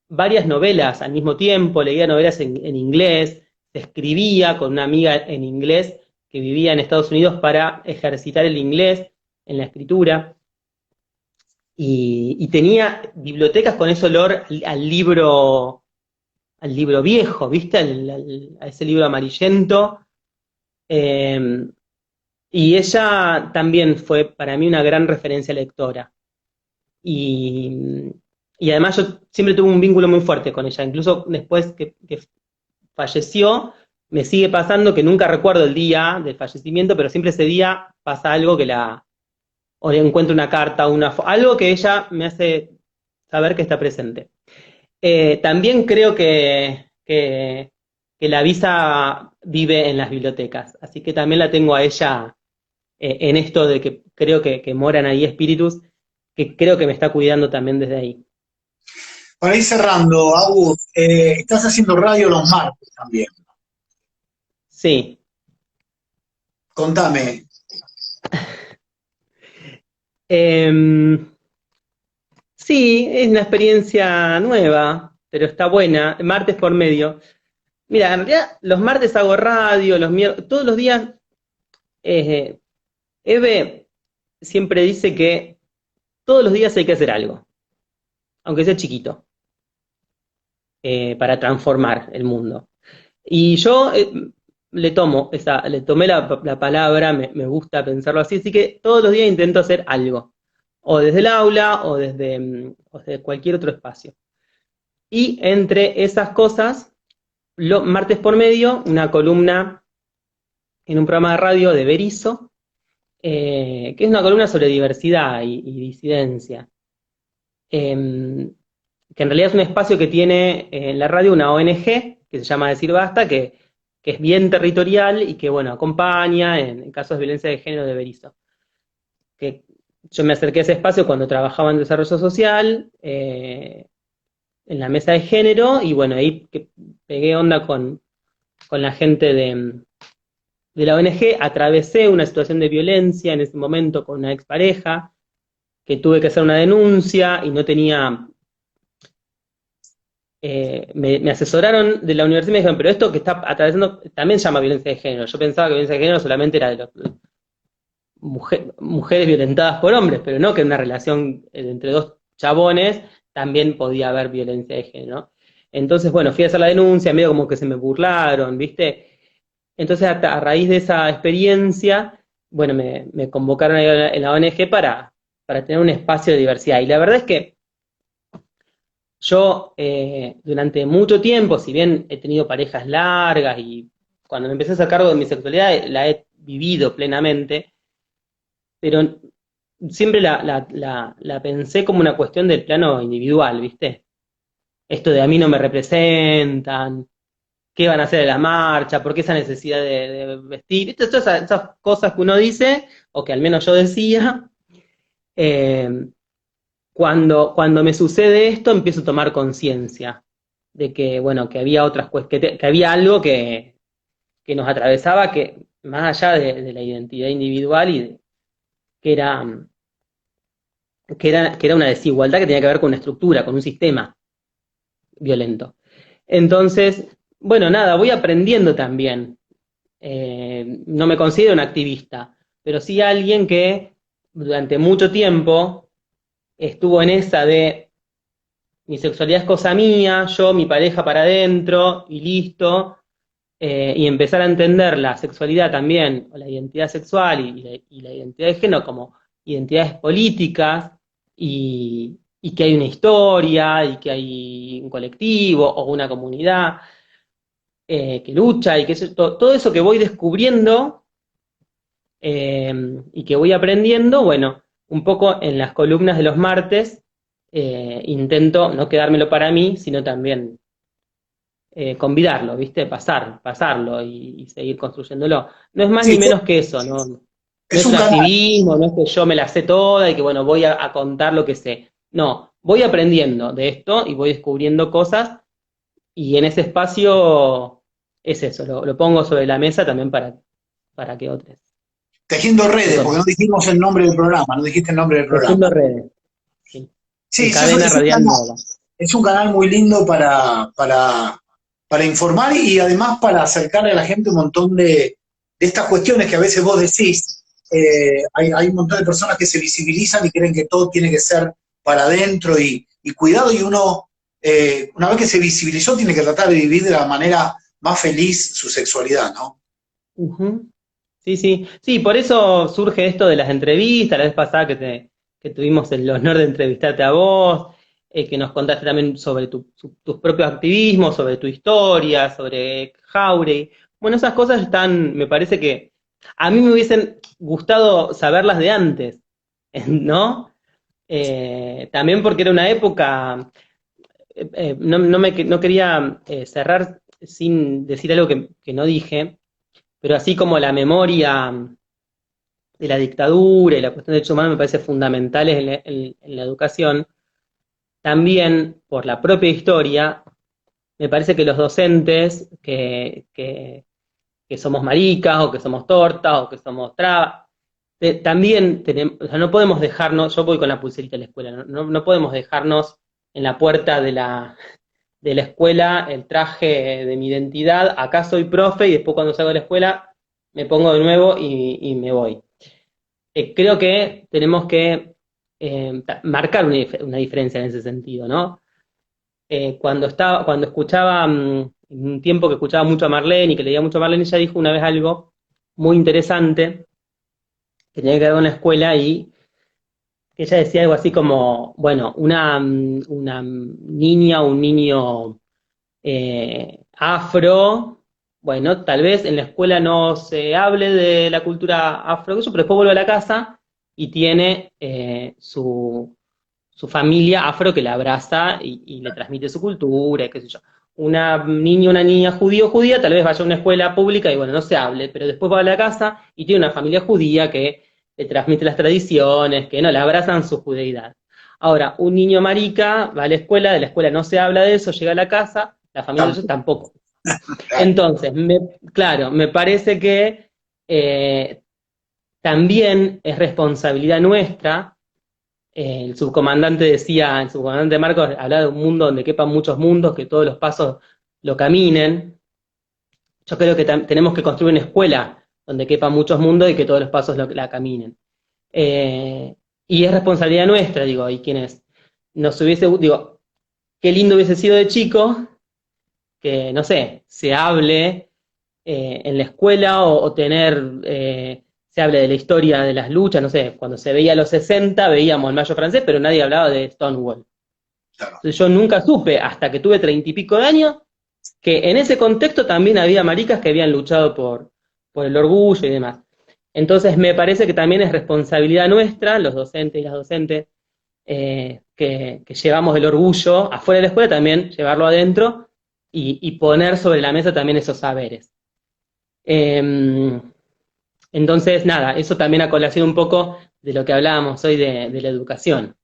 varias novelas al mismo tiempo, leía novelas en inglés, se escribía con una amiga en inglés que vivía en Estados Unidos para ejercitar el inglés en la escritura. Y tenía bibliotecas con ese olor al libro viejo, ¿viste? A ese libro amarillento. Eh, y ella también fue para mí una gran referencia lectora. Y, y además yo siempre tuve un vínculo muy fuerte con ella, incluso después que falleció, me sigue pasando que nunca recuerdo el día del fallecimiento, pero siempre ese día pasa algo o le encuentro una carta, algo que ella me hace saber que está presente. También creo que la visa vive en las bibliotecas, así que también la tengo a ella en esto de que creo que moran ahí espíritus, que creo que me está cuidando también desde ahí. Para ir cerrando, Agus, estás haciendo radio los martes también. Sí. Contame. Em, sí, es una experiencia nueva, pero está buena, martes por medio. Mira, en realidad los martes hago radio, los miércoles, todos los días. eh, Eve siempre dice que todos los días hay que hacer algo, aunque sea chiquito. para transformar el mundo. Y yo le tomé la palabra, me gusta pensarlo así que todos los días intento hacer algo, o desde el aula o desde cualquier otro espacio. Y entre esas cosas, martes por medio, una columna en un programa de radio de Berizo, que es una columna sobre diversidad y disidencia, que en realidad es un espacio que tiene en la radio una ONG que se llama Decir Basta, que es bien territorial y que, bueno, acompaña en casos de violencia de género de Berizo. Que yo me acerqué a ese espacio cuando trabajaba en desarrollo social, en la mesa de género, y bueno, ahí pegué onda con la gente de la ONG, atravesé una situación de violencia en ese momento con una expareja, que tuve que hacer una denuncia y no tenía... me asesoraron de la universidad y me dijeron, pero esto que está atravesando también se llama violencia de género. Yo pensaba que violencia de género solamente era de mujeres violentadas por hombres, pero no que en una relación entre dos chabones también podía haber violencia de género. Entonces, bueno, fui a hacer la denuncia, medio como que se me burlaron, ¿viste? Entonces, a raíz de esa experiencia, bueno, me convocaron ahí en la ONG para tener un espacio de diversidad. Y la verdad es que yo, durante mucho tiempo, si bien he tenido parejas largas y cuando me empecé a hacer cargo de mi sexualidad, la he vivido plenamente, pero siempre la pensé como una cuestión del plano individual, ¿viste? Esto de a mí no me representan, qué van a hacer en la marcha, por qué esa necesidad de vestir, ¿viste? Todas esas cosas que uno dice, o que al menos yo decía, eh, cuando me sucede esto empiezo a tomar conciencia de que, bueno, que había otras que había algo que nos atravesaba, que más allá de la identidad individual y que era que era una desigualdad que tenía que ver con una estructura, con un sistema violento. Entonces, bueno, nada, voy aprendiendo también. No me considero un activista, pero sí alguien que durante mucho tiempo estuvo en esa de mi sexualidad es cosa mía, yo, mi pareja para adentro y listo, y empezar a entender la sexualidad también, o la identidad sexual y la identidad de género como identidades políticas, y que hay una historia, y que hay un colectivo o una comunidad que lucha, y que todo eso que voy descubriendo y que voy aprendiendo, bueno, un poco en las columnas de los martes, intento no quedármelo para mí, sino también convidarlo, ¿viste? Pasarlo y seguir construyéndolo. No es más Sí, ni menos que eso, ¿no? No es es un un canal. activismo, no es que yo me la sé toda y que, bueno, voy a contar lo que sé. No, voy aprendiendo de esto y voy descubriendo cosas y en ese espacio es eso, lo pongo sobre la mesa también para que otros Tejiendo se redes, porque no conecten. dijimos el nombre del programa, no dijiste el nombre del programa. Tejiendo redes, sí. Sí, En eso Cadena es un Radial canal. Nova. Es un canal muy lindo para informar y además para acercarle a la gente un montón de estas cuestiones que a veces vos decís. Hay un montón de personas que se visibilizan y creen que todo tiene que ser para adentro y cuidado, y uno, una vez que se visibilizó, tiene que tratar de vivir de la manera más feliz su sexualidad, ¿no? Ujú. Sí, sí. Sí, por eso surge esto de las entrevistas, la vez pasada que tuvimos el honor de entrevistarte a vos, que nos contaste también sobre tus propios activismos, sobre tu historia, sobre Jauregui. Bueno, esas cosas están, me parece que a mí me hubiesen gustado saberlas de antes, ¿no? También porque era una época, no quería cerrar sin decir algo que no dije, pero así como la memoria de la dictadura y la cuestión de derechos humanos me parece fundamentales en la educación, también por la propia historia, me parece que los docentes que somos maricas o que somos tortas o que somos trabas, también tenemos, o sea, no podemos dejarnos, yo voy con la pulserita a la escuela, no podemos dejarnos en la puerta de la escuela el traje de mi identidad, acá soy profe y después cuando salgo de la escuela me pongo de nuevo y me voy. Creo que tenemos que marcar una diferencia en ese sentido, ¿no? cuando escuchaba, en un tiempo que escuchaba mucho a Marlene y que leía mucho a Marlene, ella dijo una vez algo muy interesante que tenía que ver con la escuela y que ella decía algo así como, bueno, una niña o un niño afro, bueno, tal vez en la escuela no se hable de la cultura afro, pero después vuelve a la casa y tiene su familia afro que la abraza y le transmite su cultura, y qué sé yo. Una niña judío o judía, tal vez vaya a una escuela pública y bueno, no se hable, pero después va a la casa y tiene una familia judía que le transmite las tradiciones, que no, le abrazan su judeidad. Ahora, un niño marica va a la escuela, de la escuela no se habla de eso, llega a la casa, la familia de ellos Tampoco. tampoco. Entonces, claro, me parece que también es responsabilidad nuestra. El subcomandante Marcos hablaba de un mundo donde quepan muchos mundos, que todos los pasos lo caminen. Yo creo que tenemos que construir una escuela donde quepan muchos mundos y que todos los pasos la caminen. Eh, y es responsabilidad nuestra, digo, y quienes digo, qué lindo hubiese sido de chico que, no sé, se hable en la escuela o tener, se hable de la historia de las luchas, no sé, cuando se veía los 60 veíamos el Mayo francés, pero nadie hablaba de Stonewall. Claro. Entonces yo nunca supe, hasta que tuve 30 y pico de años, que en ese contexto también había maricas que habían luchado por el orgullo y demás. Entonces me parece que también es responsabilidad nuestra, los docentes y las docentes, que llevamos el orgullo afuera de la escuela, también llevarlo adentro y poner sobre la mesa también esos saberes. Entonces, nada, eso también a colación un poco de lo que hablábamos hoy de la educación.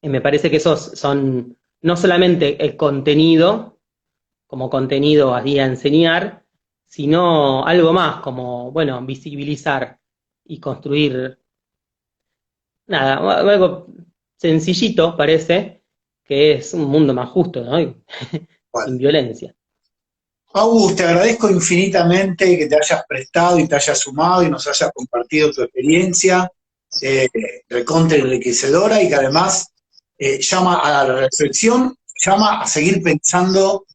Me parece que esos son no solamente el contenido, como contenido a enseñar, sino algo más, como, bueno, visibilizar y construir, nada, algo sencillito parece, que es un mundo más justo, ¿no? Bueno. Sin violencia. Agus, te agradezco infinitamente que te hayas prestado y te hayas sumado y nos hayas compartido tu experiencia, recontra enriquecedora y que además llama a la reflexión, llama a seguir pensando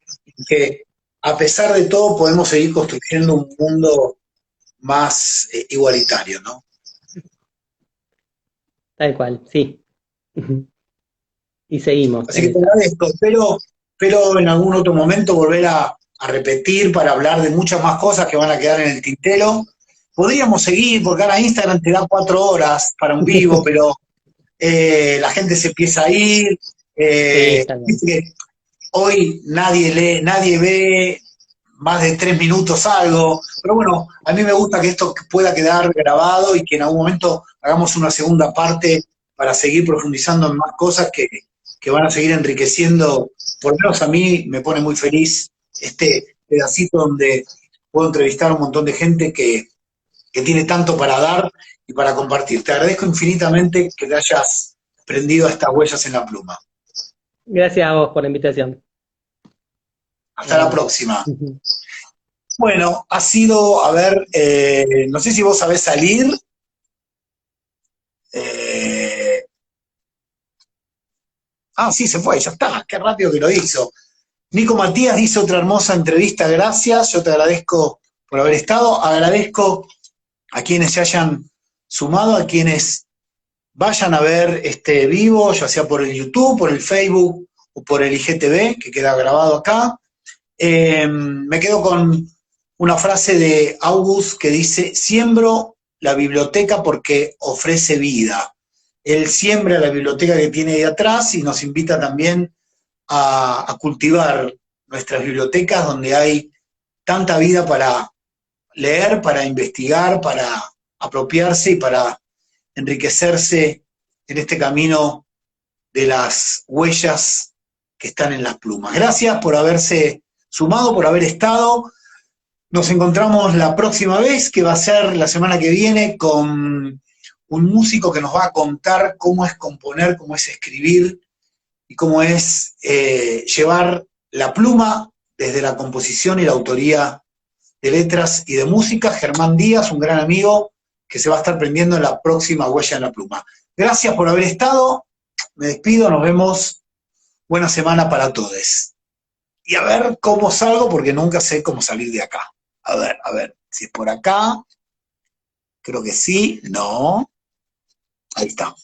que a pesar de todo podemos seguir construyendo un mundo más igualitario, ¿no? Tal cual, sí. Y seguimos Así en que te esa. agradezco, espero en algún otro momento volver a repetir para hablar de muchas más cosas que van a quedar en el tintero. Podríamos seguir, porque ahora Instagram te da 4 horas para un vivo, pero la gente se empieza a ir. Sí, está bien. Viste que hoy nadie lee, nadie ve más de 3 minutos algo, pero bueno, a mí me gusta que esto pueda quedar grabado y que en algún momento hagamos una segunda parte para seguir profundizando en más cosas que van a seguir enriqueciendo, por lo menos a mí me pone muy feliz este pedacito donde puedo entrevistar a un montón de gente que tiene tanto para dar y para compartir. Te agradezco infinitamente que te hayas prendido a estas huellas en la pluma. Gracias a vos por la invitación. Nos Hasta la vemos. próxima. Bueno, ha sido, a ver, no sé si vos sabés salir. Eh, sí, se fue, ya está, qué rápido que lo hizo. Nico Matías dice otra hermosa entrevista, gracias, yo te agradezco por haber estado, agradezco a quienes se hayan sumado, a quienes vayan a ver este vivo, ya sea por el YouTube, por el Facebook o por el IGTV, que queda grabado acá. Me quedo con una frase de August que dice, siembro la biblioteca porque ofrece vida. Él siembra la biblioteca que tiene ahí atrás y nos invita también a cultivar nuestras bibliotecas donde hay tanta vida para leer, para investigar, para apropiarse y para enriquecerse en este camino de las huellas que están en las plumas. Gracias por haberse sumado, por haber estado. Nos encontramos la próxima vez, que va a ser la semana que viene, con un músico que nos va a contar cómo es componer, cómo es escribir y cómo es llevar la pluma desde la composición y la autoría de letras y de música. Germán Díaz, un gran amigo que se va a estar prendiendo en la próxima Huella en la Pluma. Gracias por haber estado, me despido, nos vemos Buena semana para todos. Y a ver cómo salgo, porque nunca sé cómo salir de acá. A ver, si es por acá, creo que sí, no. Ahí está.